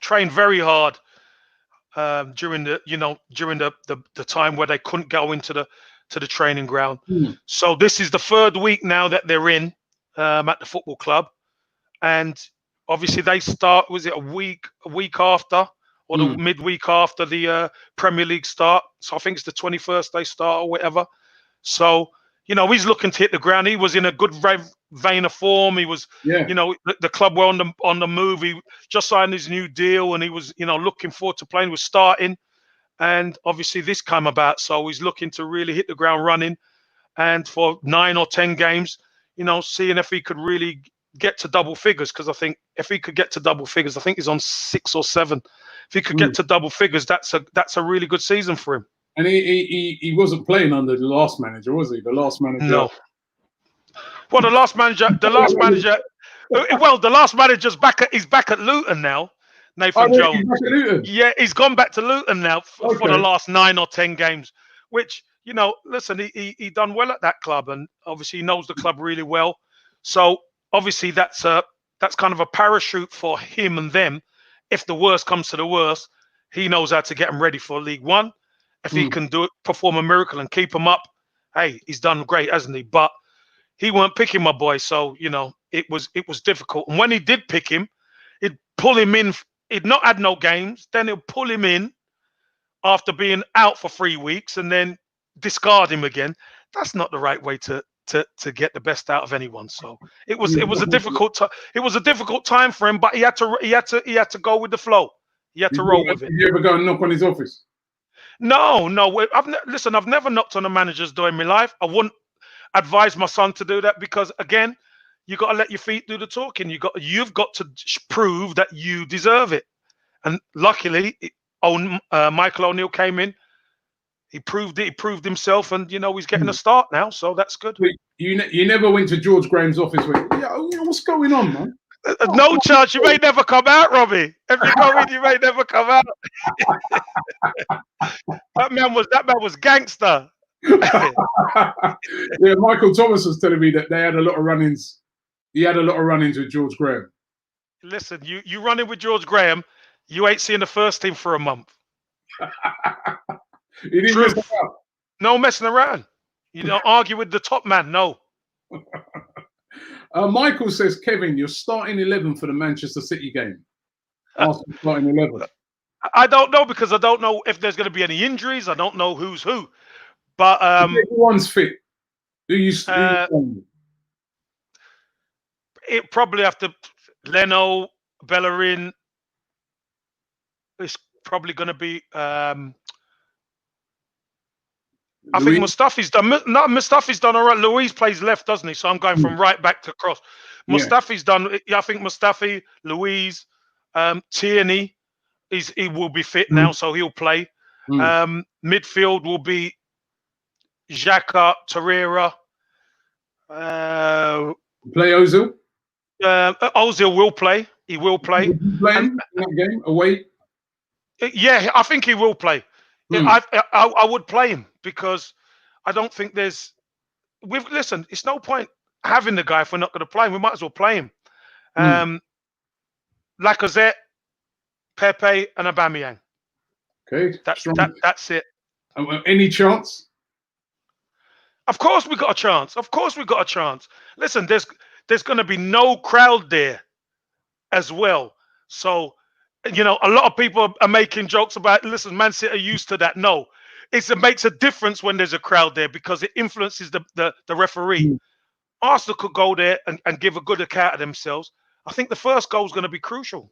trained very hard during the time where they couldn't go into the training ground. So this is the third week now that they're in at the football club, and obviously they start. Was it a week after? Or the midweek after the Premier League start. So I think it's the 21st they start or whatever. So, you know, he's looking to hit the ground. He was in a good vein of form. He was, you know, the club were on the move. He just signed his new deal, and he was, you know, looking forward to playing. He was starting. And obviously this came about. So he's looking to really hit the ground running. And for 9 or 10 games, you know, seeing if he could really get to double figures. Because I think if he could get to double figures, I think he's on 6 or 7. If he could get to double figures, that's a really good season for him. And he wasn't playing under the last manager, was he? The last manager. No. Well, the last manager's back at Luton now. Nathan Jones. He's back at Luton? Yeah, he's gone back to Luton now for the last 9 or 10 games. Which, you know, listen, he done well at that club, and obviously he knows the club really well. So obviously that's kind of a parachute for him and them. If the worst comes to the worst, he knows how to get them ready for League One. If he can do it, perform a miracle and keep them up, hey, he's done great, hasn't he? But he weren't picking my boy, so you know it was difficult. And when he did pick him, he'd pull him in. He'd not had no games. Then he'll pull him in after being out for 3 weeks, and then discard him again. That's not the right way to get the best out of anyone. So it was a difficult time for him, but he had to go with the flow. He had to roll with it. Did you ever go and knock on his office? No, no. Listen, I've never knocked on a manager's door in my life. I wouldn't advise my son to do that because, again, you got to let your feet do the talking. You've got to prove that you deserve it. And luckily, Michael O'Neill came in. He proved it. He proved himself, and he's getting a start now. So that's good. You never went to George Graham's office with, what's going on, man? No chance. You may never come out, Robbie. If you go in, you may never come out. That man was gangster. Yeah, Michael Thomas was telling me that they had a lot of run-ins. He had a lot of run-ins with George Graham. Listen, you run in with George Graham, you ain't seeing the first team for a month. He didn't mess around. No messing around. You don't argue with the top man. No. Michael says, Kevin, you're starting 11 for the Manchester City game. Arsenal starting 11. I don't know because I don't know if there's going to be any injuries. I don't know who's who. But everyone's fit. It probably have to Leno, Bellerin. It's probably going to be. I think Mustafi's done. No, Mustafi's done all right. Luis plays left, doesn't he? So I'm going from right back to cross. Mustafi's done. I think Mustafi, Luis, Tierney, he will be fit now, so he'll play. Midfield will be Xhaka, Torreira. Play Ozil. Ozil will play. He will play. Would you play him in that game away? Yeah, I think he will play. I would play him because I don't think there's. Listen, it's no point having the guy if we're not going to play him. We might as well play him. Lacazette, Pepe, and Aubameyang. Okay, that's it. Any chance? Of course we got a chance. Of course we got a chance. Listen, there's going to be no crowd there as well. So, a lot of people are making jokes about, listen, Man City are used to that. No, it makes a difference when there's a crowd there because it influences the referee. Arsenal could go there and give a good account of themselves. I think the first goal is going to be crucial.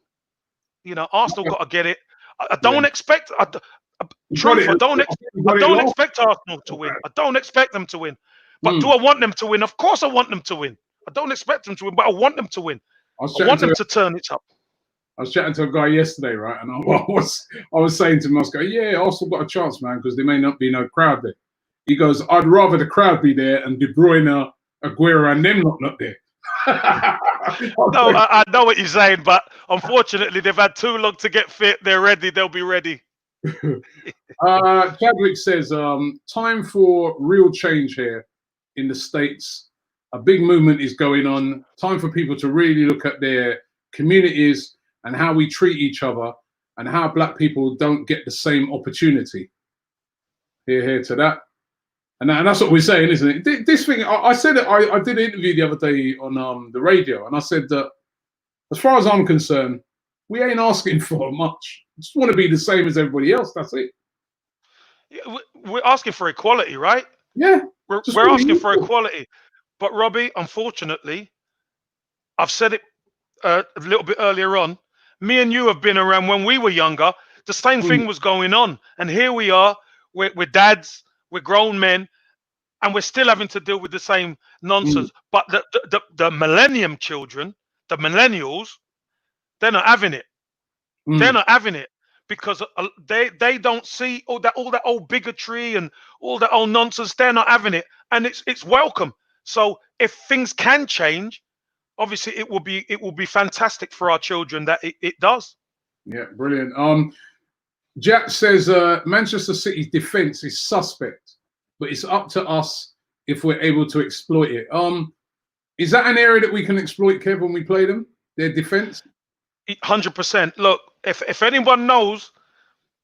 Arsenal got to get it. I don't expect. I don't expect Arsenal to win. I don't expect them to win. But do I want them to win? Of course I want them to win. I don't expect them to win, but I want them to win. I want them to turn it up. I was chatting to a guy yesterday, right? And I was saying to him, I was going, yeah, Arsenal got a chance, man, because there may not be no crowd there. He goes, I'd rather the crowd be there and De Bruyne, Aguero, and them not there. No, I know what you're saying, but unfortunately, they've had too long to get fit. They're ready. They'll be ready. Chadwick says, time for real change here in the States. A big movement is going on. Time for people to really look at their communities and how we treat each other and how black people don't get the same opportunity. Here to that. And that's what we're saying, isn't it? This thing, I said it, I did an interview the other day on the radio, and I said that as far as I'm concerned, we ain't asking for much. I just want to be the same as everybody else. That's it. We're asking for equality, right? Yeah. We're asking for equality. But Robbie, unfortunately, I've said it a little bit earlier on. Me and you have been around when we were younger. The same thing was going on. And here we are. We're dads. We're grown men. And we're still having to deal with the same nonsense. But the millennium children, the millennials, they're not having it. They're not having it because they don't see all that old bigotry and all that old nonsense. They're not having it. And it's welcome. So if things can change, obviously it will be fantastic for our children that it does. Yeah, brilliant. Jack says Manchester City's defense is suspect, but it's up to us if we're able to exploit it. Is that an area that we can exploit, Kev, when we play them? Their defense? 100%. Look, if anyone knows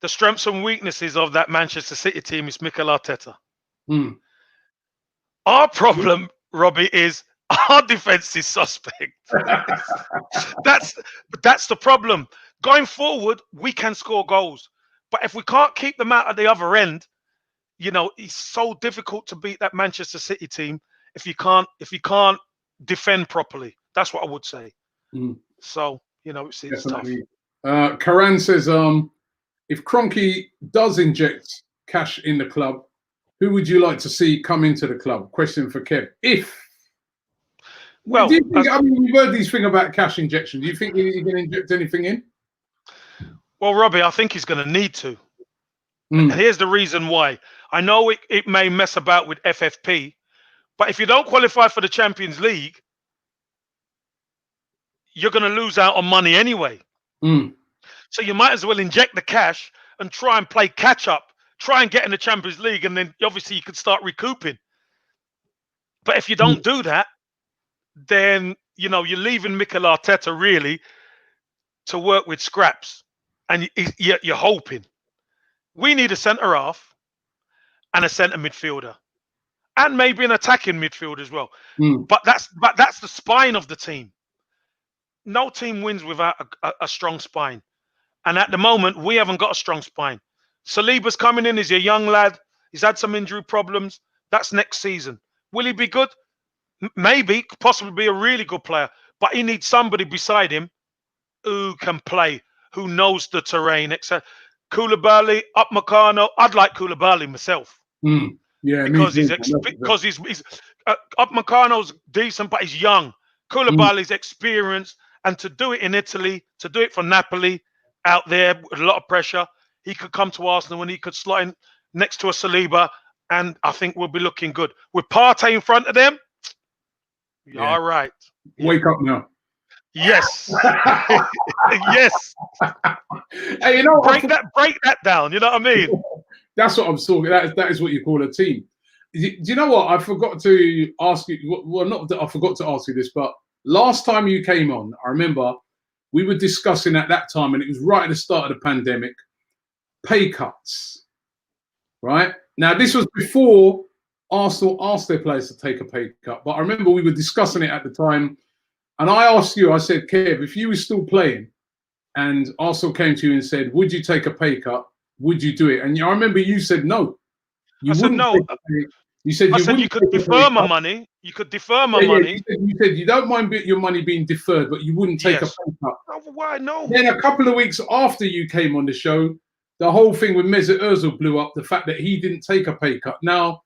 the strengths and weaknesses of that Manchester City team, it's Mikel Arteta. Our problem, Robbie, is our defense is suspect. That's the problem. Going forward, we can score goals, but if we can't keep them out at the other end, it's so difficult to beat that Manchester City team if you can't defend properly. That's what I would say. So it's tough. Karan says, if Kroenke does inject cash in the club, who would you like to see come into the club? Question for Kev. Well, do you think, I mean, we've heard these things about cash injection. Do you think you're going to inject anything in? Well, Robbie, I think he's going to need to. And here's the reason why. I know it may mess about with FFP, but if you don't qualify for the Champions League, you're going to lose out on money anyway. So you might as well inject the cash and try and play catch up, try and get in the Champions League, and then obviously you could start recouping. But if you don't do that, then you're leaving Mikel Arteta really to work with scraps, and you're hoping. We need a centre half and a centre midfielder, and maybe an attacking midfield as well. But that's the spine of the team. No team wins without a strong spine. And at the moment, we haven't got a strong spine. Saliba's coming in. He's a young lad. He's had some injury problems. That's next season. Will he be good? Maybe, possibly be a really good player. But he needs somebody beside him who can play, who knows the terrain, etc. Koulibaly, Upamecano. I'd like Koulibaly myself. Yeah, because he's Upamecano's decent, but he's young. Koulibaly's experienced, and to do it in Italy, to do it for Napoli, out there with a lot of pressure, he could come to Arsenal and he could slot in next to a Saliba, and I think we'll be looking good. With Partey in front of them, all right. Wake up now. Yes. Yes. Hey, break that down. You know what I mean? That's what I'm talking. That is what you call a team. Do you know what? I forgot to ask you. Well, not that I forgot to ask you this, but last time you came on, I remember we were discussing at that time, and it was right at the start of the pandemic, pay cuts. Right? Now, this was before Arsenal asked their players to take a pay cut, but I remember we were discussing it at the time, and I asked you, I said, Kev, if you were still playing and Arsenal came to you and said, would you take a pay cut? Would you do it? And I remember you said no. I said no. You said you could defer my money. You could defer my money. You said you don't mind your money being deferred, but you wouldn't take a pay cut. Oh, why? No. Then a couple of weeks after you came on the show, the whole thing with Mesut Ozil blew up, the fact that he didn't take a pay cut. Now,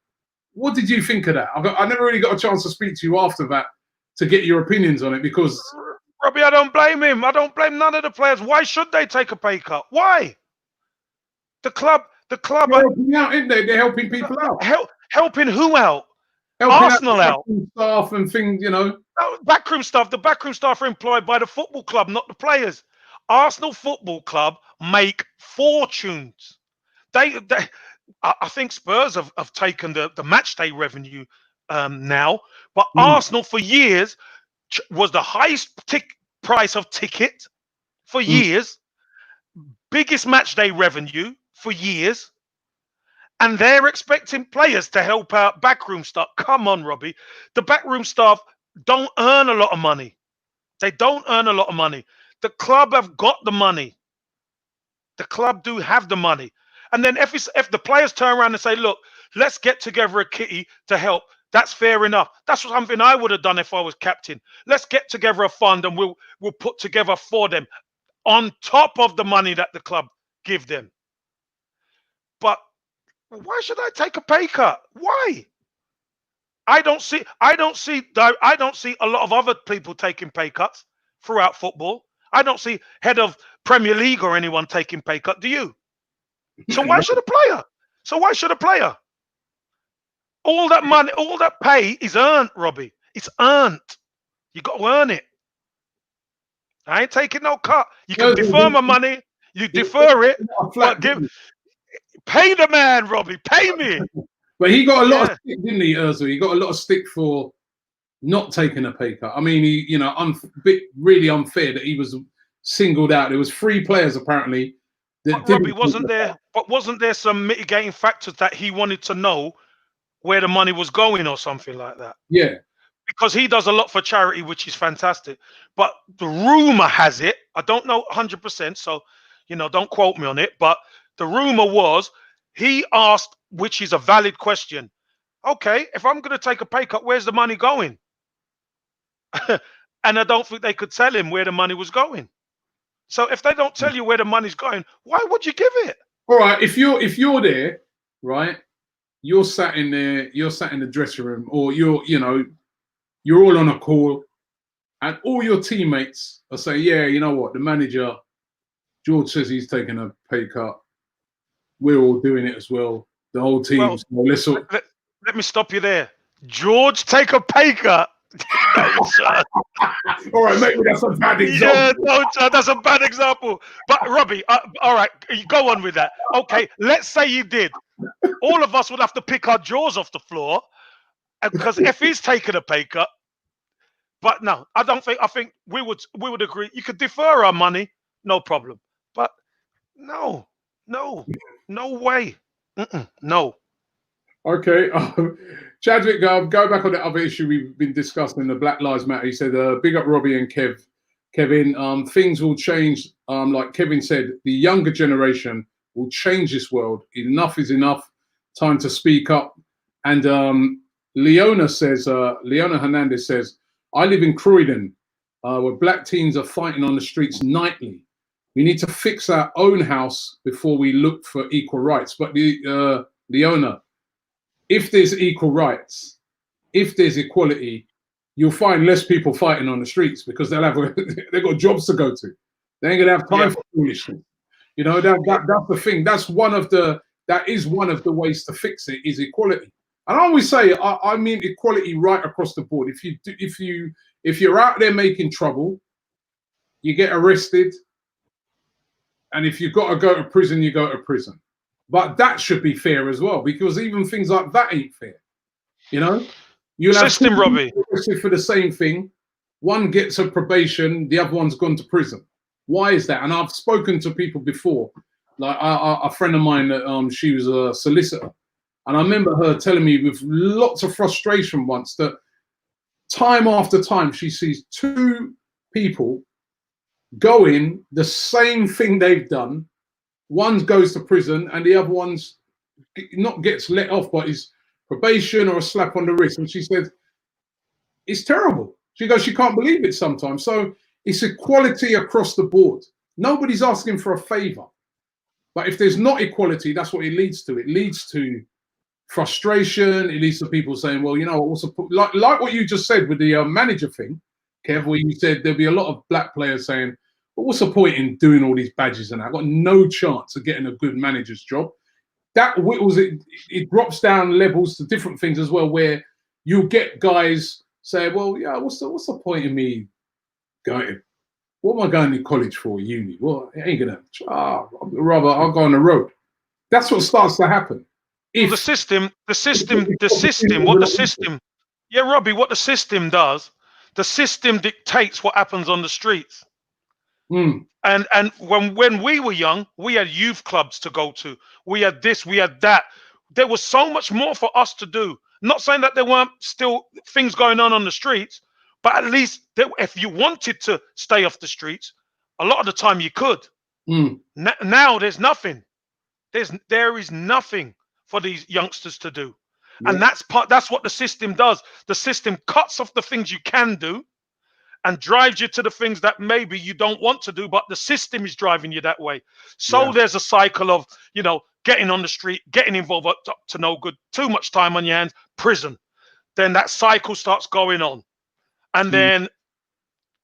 what did you think of that? I never really got a chance to speak to you after that to get your opinions on it, because... Robbie, I don't blame him. I don't blame none of the players. Why should they take a pay cut? Why? The club... They're helping out, isn't they? They're helping people out. Helping who out? Helping Arsenal out. Staff and things, Backroom staff. The backroom staff are employed by the football club, not the players. Arsenal Football Club make fortunes. I think Spurs have taken the match day revenue now, but Arsenal for years was the highest price of ticket for years, biggest match day revenue for years, and they're expecting players to help out backroom staff. Come on, Robbie. The backroom staff don't earn a lot of money. They don't earn a lot of money. The club have got the money. The club do have the money. And then if the players turn around and say, look, let's get together a kitty to help, that's fair enough. That's something I would have done if I was captain. Let's get together a fund and we'll put together for them on top of the money that the club give them. But why should I take a pay cut? Why? I don't see a lot of other people taking pay cuts throughout football. I don't see head of Premier League or anyone taking pay cut. Do you? So why should a player? All that money, all that pay is earned, Robbie. It's earned. You got to earn it. I ain't taking no cut. You can defer my money. You defer it. But pay the man, Robbie. Pay me. But he got a lot of stick, didn't he, Ozil? He got a lot of stick for not taking a pay cut. I mean, really unfair that he was singled out. There was 3 players apparently. But Robbie, wasn't there some mitigating factors that he wanted to know where the money was going or something like that? Yeah. Because he does a lot for charity, which is fantastic. But the rumor has it, I don't know 100%, so don't quote me on it, but the rumor was he asked, which is a valid question. Okay, if I'm going to take a pay cut, where's the money going? And I don't think they could tell him where the money was going. So if they don't tell you where the money's going, why would you give it? All right, if you're there right? You're sat in there, you're sat in the dressing room, or you're all on a call, and all your teammates are saying, yeah, you know what, the manager, George says he's taking a pay cut. We're all doing it as well. The whole team. Well, so let's all... let me stop you there. George, take a pay cut. No, sir. All right, maybe that's a bad example. Yeah, no, sir, that's a bad example. But Robbie, all right, go on with that. Okay, let's say you did. All of us would have to pick our jaws off the floor, because if he's taking a pay cut, but no, I don't think. I think we would agree. You could defer our money, no problem. But no way, no. Okay, Chadwick, go back on the other issue we've been discussing, the Black Lives Matter. He said, big up Robbie and Kevin. Things will change. Like Kevin said, the younger generation will change this world. Enough is enough. Time to speak up. And Leona Hernandez says, I live in Croydon, where black teens are fighting on the streets nightly. We need to fix our own house before we look for equal rights. But Leona, if there's equal rights, if there's equality, you'll find less people fighting on the streets, because they've got jobs to go to. They ain't gonna have time for foolishness. You know, that's the thing. That is one of the ways to fix it, is equality. And I always say, I mean equality right across the board. If you're out there making trouble, you get arrested, and if you've got to go to prison, you go to prison. But that should be fair as well, because even things like that ain't fair. You know, you'll have System, Robbie, arrested for the same thing. One gets a probation, the other one's gone to prison. Why is that? And I've spoken to people before, like a friend of mine, she was a solicitor, and I remember her telling me with lots of frustration once that time after time she sees two people go in the same thing they've done. One goes to prison and the other one's not gets let off, but is probation or a slap on the wrist. And she said, it's terrible. She goes, she can't believe it sometimes. So it's equality across the board. Nobody's asking for a favor. But if there's not equality, that's what it leads to. It leads to frustration. It leads to people saying, well, you know, what's like what you just said with the manager thing, Kev, where you said there'll be a lot of black players saying, but what's the point in doing all these badges and I've got no chance of getting a good manager's job. That whittles it, it drops down levels to different things as well, where you'll get guys say, well, yeah, what's the point in me going? What am I going to college for, uni? Well, it ain't gonna. Rather, I'll go on the road. That's what starts to happen. If the system, what the system, yeah, Robbie, what the system does, the system dictates what happens on the streets. Mm. And when we were young, we had youth clubs to go to. We had this, we had that. There was so much more for us to do. Not saying that there weren't still things going on the streets, but at least if you wanted to stay off the streets, a lot of the time you could. Mm. Now there's nothing. There is nothing for these youngsters to do. Yeah. And that's what the system does. The system cuts off the things you can do and drives you to the things that maybe you don't want to do, but the system is driving you that way. So there's a cycle of, you know, getting on the street, getting involved up to no good, too much time on your hands, prison. Then that cycle starts going on. And then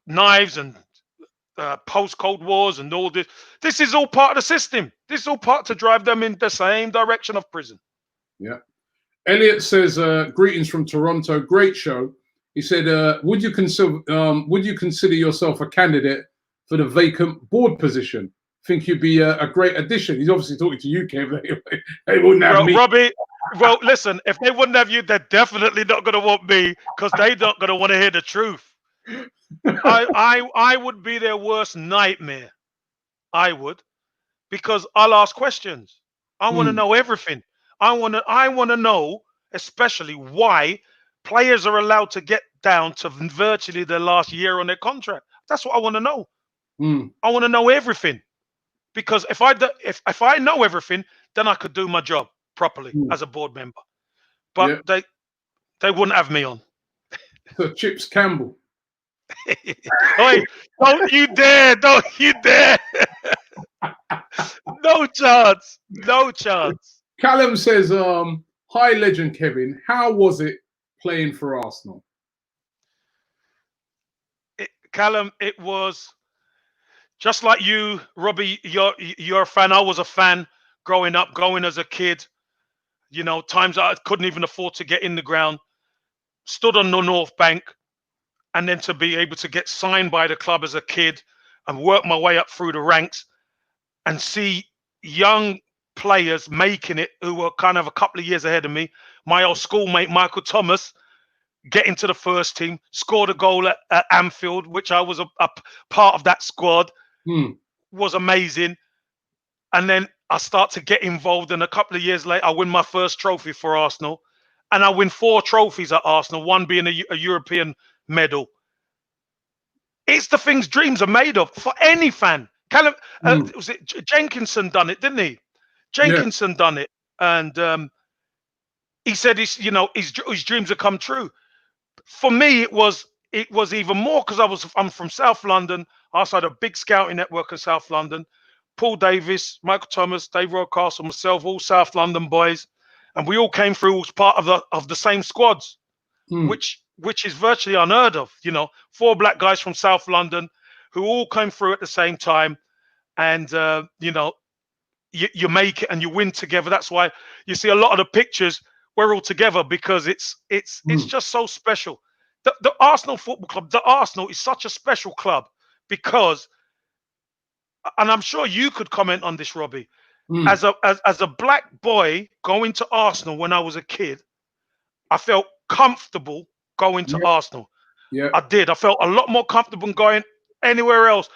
knives and post-Cold Wars and all this. This is all part of the system. This is all part to drive them in the same direction of prison. Yeah. Elliot says, greetings from Toronto. Great show. He said, would you consider yourself a candidate for the vacant board position? Think you'd be a great addition? He's obviously talking to you, Kev. They wouldn't have me. Robbie, well, listen, if they wouldn't have you, they're definitely not going to want me, because they're not going to want to hear the truth. I would be their worst nightmare. I would, because I'll ask questions. I want to know everything. I want to know, especially why players are allowed to get down to virtually their last year on their contract. That's what I want to know. I want to know everything, because if I know everything, then I could do my job properly as a board member. But they wouldn't have me on. So Chips Campbell. Oi, don't you dare! Don't you dare! No chance. No chance. Callum says, "Hi, legend Kevin. How was it playing for Arsenal?" Callum, it was just like you, Robbie. You're a fan. I was a fan growing up, going as a kid. You know, times I couldn't even afford to get in the ground. Stood on the North Bank, and then to be able to get signed by the club as a kid and work my way up through the ranks and see young players making it who were kind of a couple of years ahead of me. My old schoolmate Michael Thomas getting to the first team, scored a goal at Anfield, which I was a part of that squad, was amazing. And then I start to get involved, and a couple of years later, I win my first trophy for Arsenal. And I win 4 trophies at Arsenal, one being a European medal. It's the things dreams are made of for any fan. Callum, was it Jenkinson done it, didn't he? Jenkinson done it, and he said his dreams have come true. For me, it was even more because I'm from South London. I also had a big scouting network in South London. Paul Davis, Michael Thomas, Dave Rocastle, myself, all South London boys, and we all came through as part of the same squads, which is virtually unheard of. 4 black guys from South London who all came through at the same time, and you make it and you win together. That's why you see a lot of the pictures. We're all together because it's just so special. The Arsenal Football Club, the Arsenal is such a special club because, and I'm sure you could comment on this, Robbie, as a black boy going to Arsenal when I was a kid, I felt comfortable going to Arsenal. Yeah, I did. I felt a lot more comfortable going anywhere else.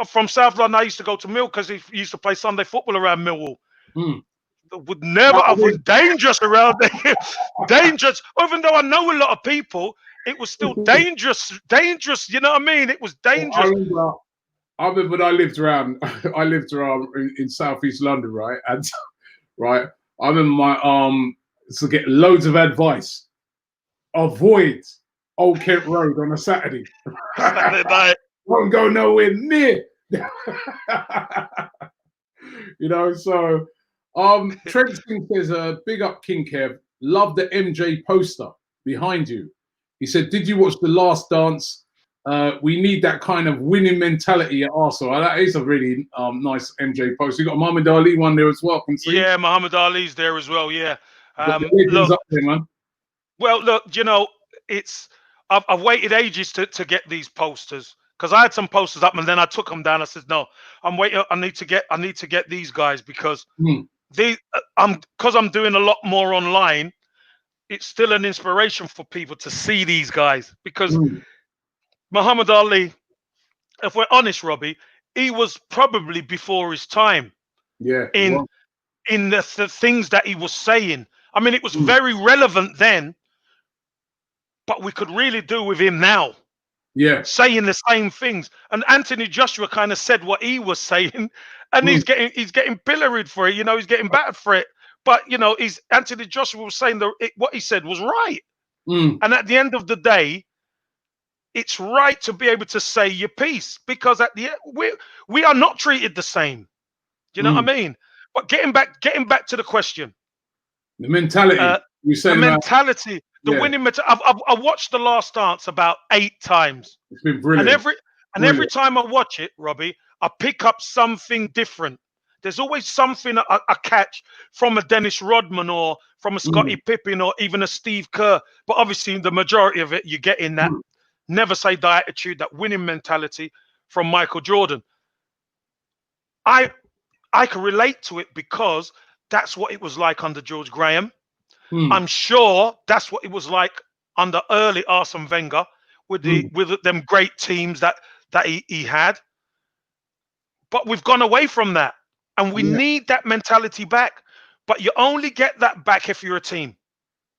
From South London, I used to go to Mill because he used to play Sunday football around Millwall. Would never. I was dangerous around there. Dangerous. Even though I know a lot of people, it was still dangerous. Dangerous. You know what I mean? It was dangerous. I remember when I lived around. I lived around in southeast London, right? And right, I remember my to get loads of advice. Avoid Old Kent Road on a Saturday. Saturday night. Won't go nowhere near. So. Trent Singh says, big up King Kev. Love the MJ poster behind you. He said, did you watch The Last Dance? We need that kind of winning mentality at Arsenal. That is a really nice MJ poster. You got Muhammad Ali one there as well. Yeah, Muhammad Ali's there as well. Yeah. Look, up there, man. Well, look, I've waited ages to get these posters because I had some posters up and then I took them down. I said, no, I'm waiting. I need to get these guys because because I'm doing a lot more online. It's still an inspiration for people to see these guys because Muhammad Ali, if we're honest, Robbie, he was probably before his time. Yeah. In the things that he was saying. I mean, it was very relevant then, but we could really do with him now. Yeah. Saying the same things. And Anthony Joshua kind of said what he was saying, and he's getting pilloried for it. He's getting battered for it. But Anthony Joshua was saying what he said was right. And at the end of the day, it's right to be able to say your piece because at the end we are not treated the same. Do you know what I mean? But getting back to the question, the mentality. The mentality, the winning mentality. I've watched The Last Dance about 8 times. It's been brilliant. And every time I watch it, Robbie, I pick up something different. There's always something I catch from a Dennis Rodman or from a Scottie Pippen or even a Steve Kerr. But obviously, the majority of it, you get in that never say die attitude, that winning mentality from Michael Jordan. I can relate to it because that's what it was like under George Graham. I'm sure that's what it was like under early Arsene Wenger with them great teams that he had. But we've gone away from that, and we need that mentality back. But you only get that back if you're a team.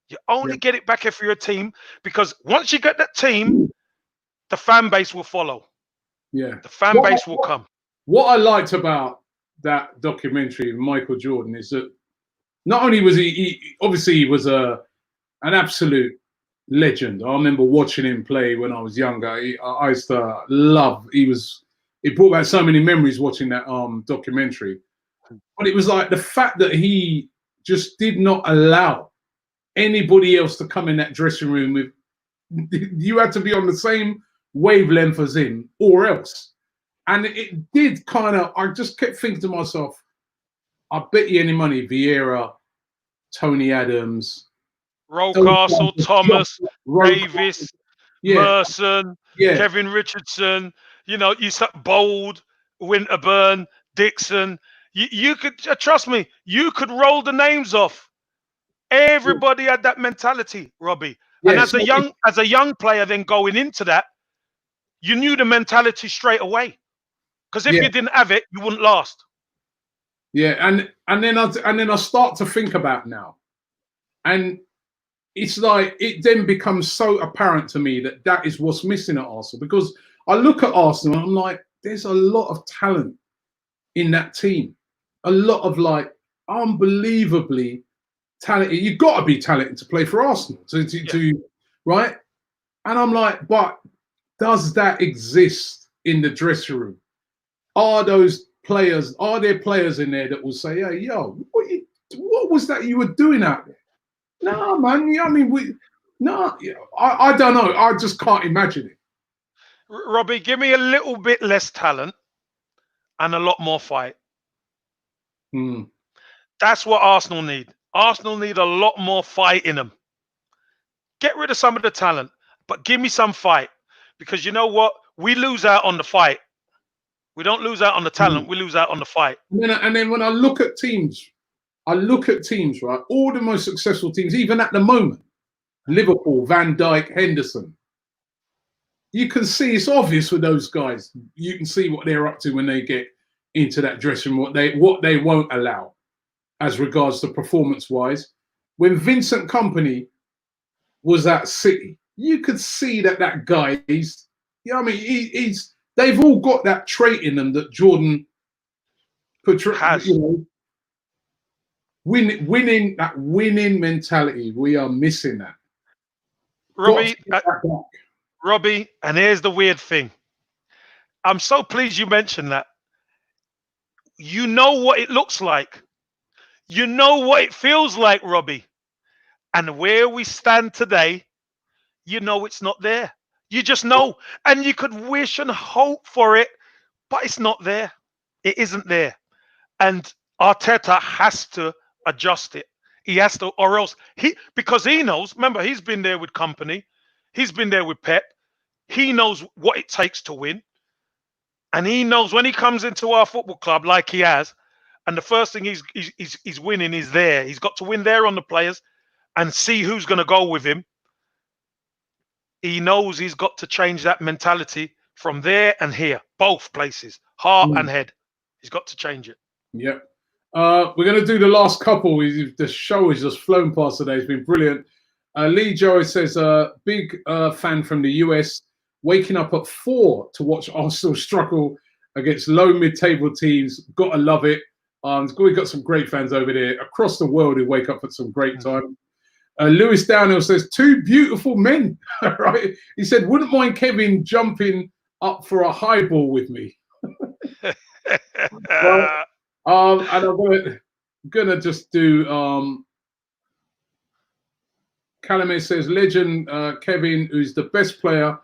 You only get it back if you're a team, because once you get that team, the fan base will follow. Yeah, the fan base will come. What I liked about that documentary, Michael Jordan, is that not only was he obviously he was an absolute legend. I remember watching him play when I was younger. I used to love. It brought back so many memories watching that documentary. But it was like the fact that he just did not allow anybody else to come in that dressing room with. You had to be on the same wavelength as him, or else. And it did kind of. I just kept thinking to myself, I bet you any money, Vieira, Tony Adams, Rocastle, Thomas, Davis, yeah, Merson, yeah, Kevin Richardson, you know, you said Bold, Winterburn, Dixon. You could trust me, you could roll the names off. Everybody had that mentality, Robbie. And yeah. as a young player, then going into that, you knew the mentality straight away. Because if you didn't have it, you wouldn't last. Yeah, and then I start to think about now, and it's like it then becomes so apparent to me that that is what's missing at Arsenal, because I look at Arsenal and I'm like, there's a lot of talent in that team, a lot of like unbelievably talented. You've got to be talented to play for Arsenal to right. And I'm like, but does that exist in the dressing room? Are there players in there that will say, "Hey, yo, what was that you were doing out there?" No, man. I mean, I don't know. I just can't imagine it. Robbie, give me a little bit less talent and a lot more fight. That's what Arsenal need. Arsenal need a lot more fight in them. Get rid of some of the talent, but give me some fight. Because you know what? We lose out on the fight. We don't lose out on the talent. We lose out on the fight. And then when I look at teams, right? All the most successful teams, even at the moment, Liverpool, Van Dijk, Henderson. You can see it's obvious with those guys. You can see what they're up to when they get into that dressing room, what they won't allow as regards to performance-wise. When Vincent Kompany was at City, you could see that guy, they've all got that trait in them that Jordan has. You know, winning mentality. We are missing that. Robbie, and here's the weird thing. I'm so pleased you mentioned that. You know what it looks like. You know what it feels like, Robbie. And where we stand today, you know it's not there. You just know. And you could wish and hope for it, but it's not there. It isn't there. And Arteta has to adjust it. He has to, or else because he knows, remember, he's been there with Kompany. He's been there with Pep. He knows what it takes to win. And he knows when he comes into our football club like he has, and the first thing he's winning is there. He's got to win there on the players and see who's going to go with him. He knows he's got to change that mentality from there and here, both places, heart and head. He's got to change it. Yep. We're going to do the last couple. The show has just flown past today. It's been brilliant. Lee Joe says, big fan from the US, waking up at 4 to watch Arsenal struggle against low mid-table teams. Got to love it. We've got some great fans over there across the world who wake up at some great time. Lewis Downhill says, 2 beautiful men. Right? He said, wouldn't mind Kevin jumping up for a high ball with me. Well, and I'm gonna just do Calumet says, legend Kevin, who is the best player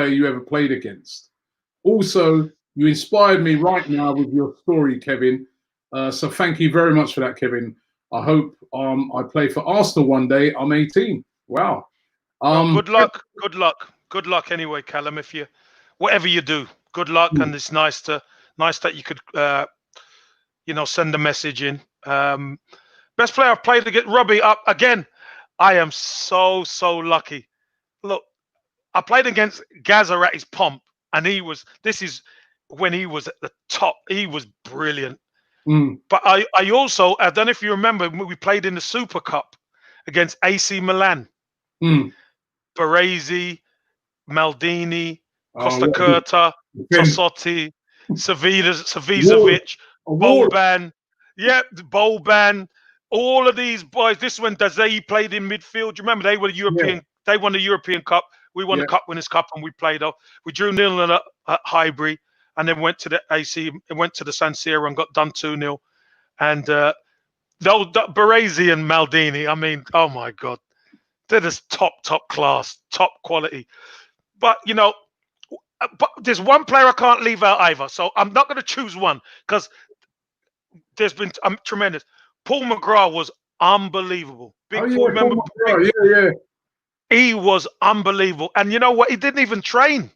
you ever played against. Also, you inspired me right now with your story, Kevin. So thank you very much for that, Kevin. I hope I play for Arsenal one day. I'm 18. Wow. Well, good luck anyway, Callum. If you, whatever you do, good luck, and it's nice that you could send a message in. Best player I've played against, Robbie. Up again. I am so lucky. Look, I played against Gaza at his pomp, and this is when he was at the top. He was brilliant. But I also, I don't know if you remember, we played in the Super Cup against AC Milan. Baresi, Maldini, Costa Curta, Tossotti, Savicevic, Boban. Yeah, Boban. All of these boys. This is when Dazay played in midfield. Do you remember they were European? Yeah. They won the European Cup. We won the Cup Winners' Cup, and we played off. We drew 0-0 at Highbury, and then went to the San Siro and got done 2-0. And Baresi and Maldini. I mean, oh my God, they're just top class, top quality. But but there's one player I can't leave out either. So I'm not going to choose one because there's been tremendous. Paul McGrath was unbelievable. Remember? Yeah. He was unbelievable, and you know what? He didn't even train.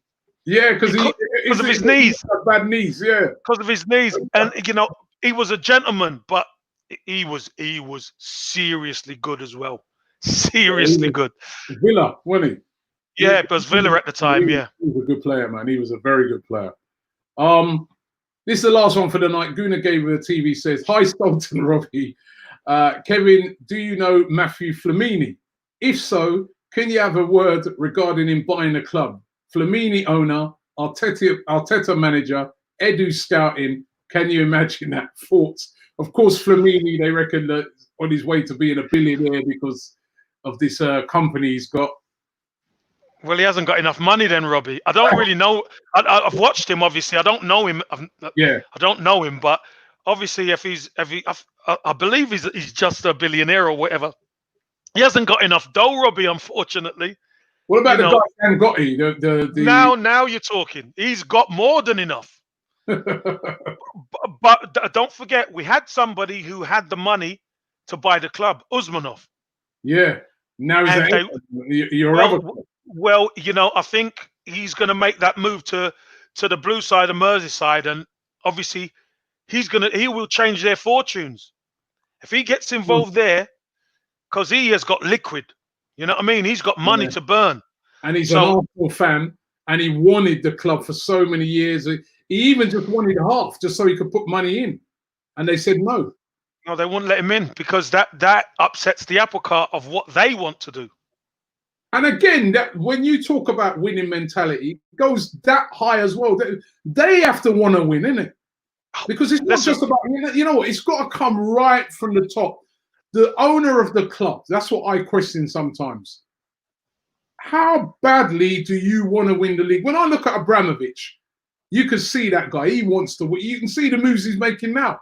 Yeah, because of his knees. Bad knees, yeah. Because of his knees, and he was a gentleman, but he was seriously good as well. Seriously good. Villa, wasn't he? Yeah, it was Villa at the time. He was a good player, man. He was a very good player. This is the last one for the night. Guna Gamer TV says, "Hi, Sultan Robbie. Kevin, do you know Matthew Flamini? If so, can you have a word regarding him buying the club? Flamini owner, Arteta manager, Edu scouting. Can you imagine that? Thoughts? Of course, Flamini, they reckon that on his way to being a billionaire because of this company he's got." Well, he hasn't got enough money then, Robbie. I don't really know. I've watched him, obviously. I don't know him. I don't know him, but obviously, I believe he's just a billionaire or whatever. He hasn't got enough dough, Robbie, unfortunately. What about the guy Angotti? Now you're talking. He's got more than enough. but don't forget, we had somebody who had the money to buy the club, Usmanov. Yeah. Now Well, I think he's going to make that move to the blue side of Merseyside, and obviously he will change their fortunes if he gets involved there, because he has got liquid. You know what I mean? He's got money to burn, and he's an Arsenal fan, and he wanted the club for so many years. He even just wanted half just so he could put money in, and they said no. No, they wouldn't let him in because that upsets the apple cart of what they want to do. And again, that when you talk about winning mentality, it goes that high as well. They have to want to win, innit? Because it's not just about, what, it's got to come right from the top. The owner of the club, that's what I question sometimes. How badly do you want to win the league? When I look at Abramovich, you can see that guy. He wants to win. You can see the moves he's making now.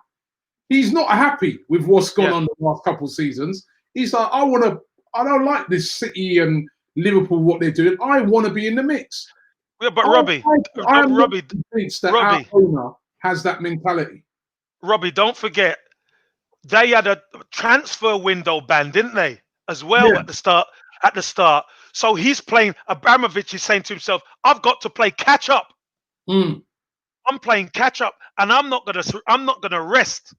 He's not happy with what's gone on the last couple of seasons. He's like, I don't like this City and Liverpool, what they're doing. I want to be in the mix. Yeah, but Robbie, I'm convinced that our owner has that mentality. Robbie, don't forget, they had a transfer window ban, didn't they? As well at the start. So he's playing. Abramovich is saying to himself, "I've got to play catch up. I'm playing catch up, and I'm not gonna rest."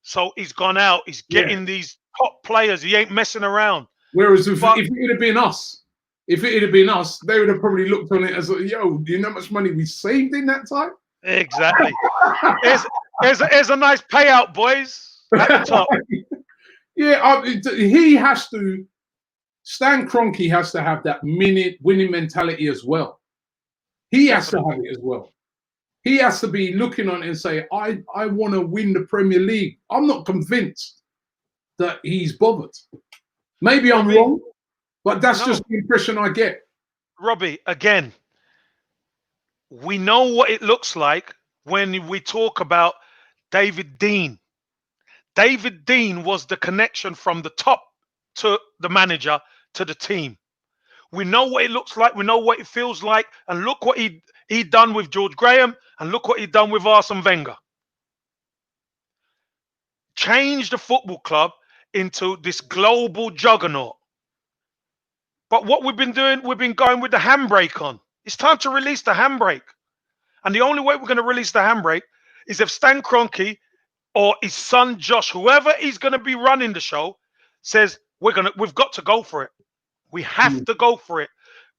So he's gone out. He's getting these top players. He ain't messing around. Whereas if it had been us, they would have probably looked on it as, yo, do you know how much money we saved in that time? Exactly. Here's a nice payout, boys. At the top. He has to. Stan Kroenke has to have that winning mentality as well. He has to have it as well. He has to be looking on it and say, I want to win the Premier League. I'm not convinced that he's bothered. Maybe I'm wrong, but that's just the impression I get. Robbie, again, we know what it looks like when we talk about David Dean. David Dean was the connection from the top to the manager to the team. We know what it looks like. We know what it feels like. And look what he done with George Graham, and look what he done with Arsene Wenger. Changed the football club into this global juggernaut. But what we've been doing, we've been going with the handbrake on. It's time to release the handbrake. And the only way we're going to release the handbrake is if Stan Kroenke or his son Josh, whoever is going to be running the show, says we've got to go for it. We have to go for it.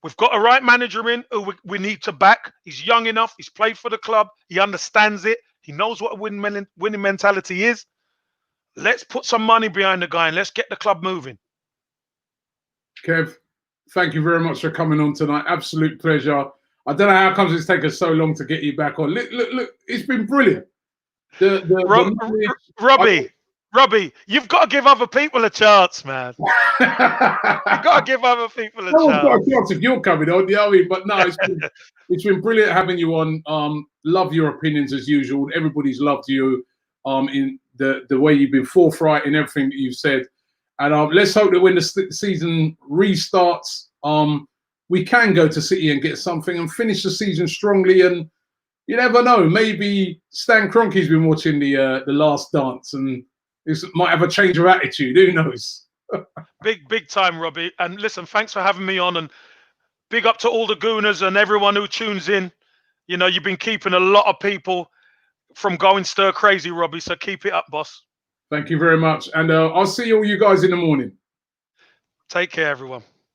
We've got a right manager in who we need to back. He's young enough. He's played for the club. He understands it. He knows what a winning mentality is. Let's put some money behind the guy and let's get the club moving. Kev, thank you very much for coming on tonight. Absolute pleasure. I don't know how comes it's taken so long to get you back on. Look, it's been brilliant. Robbie, you've got to give other people a chance, man. You've got to give other people a chance. I've got a chance if you're coming on, you know what I mean? But no, it's been brilliant having you on. Love your opinions as usual. Everybody's loved you in the way you've been forthright in everything that you've said. And let's hope that when the season restarts, we can go to City and get something and finish the season strongly. And you never know, maybe Stan Kroenke's been watching the Last Dance and might have a change of attitude. Who knows? Big time, Robbie. And listen, thanks for having me on. And big up to all the Gooners and everyone who tunes in. You know, you've been keeping a lot of people from going stir crazy, Robbie. So keep it up, boss. Thank you very much. And I'll see all you guys in the morning. Take care, everyone.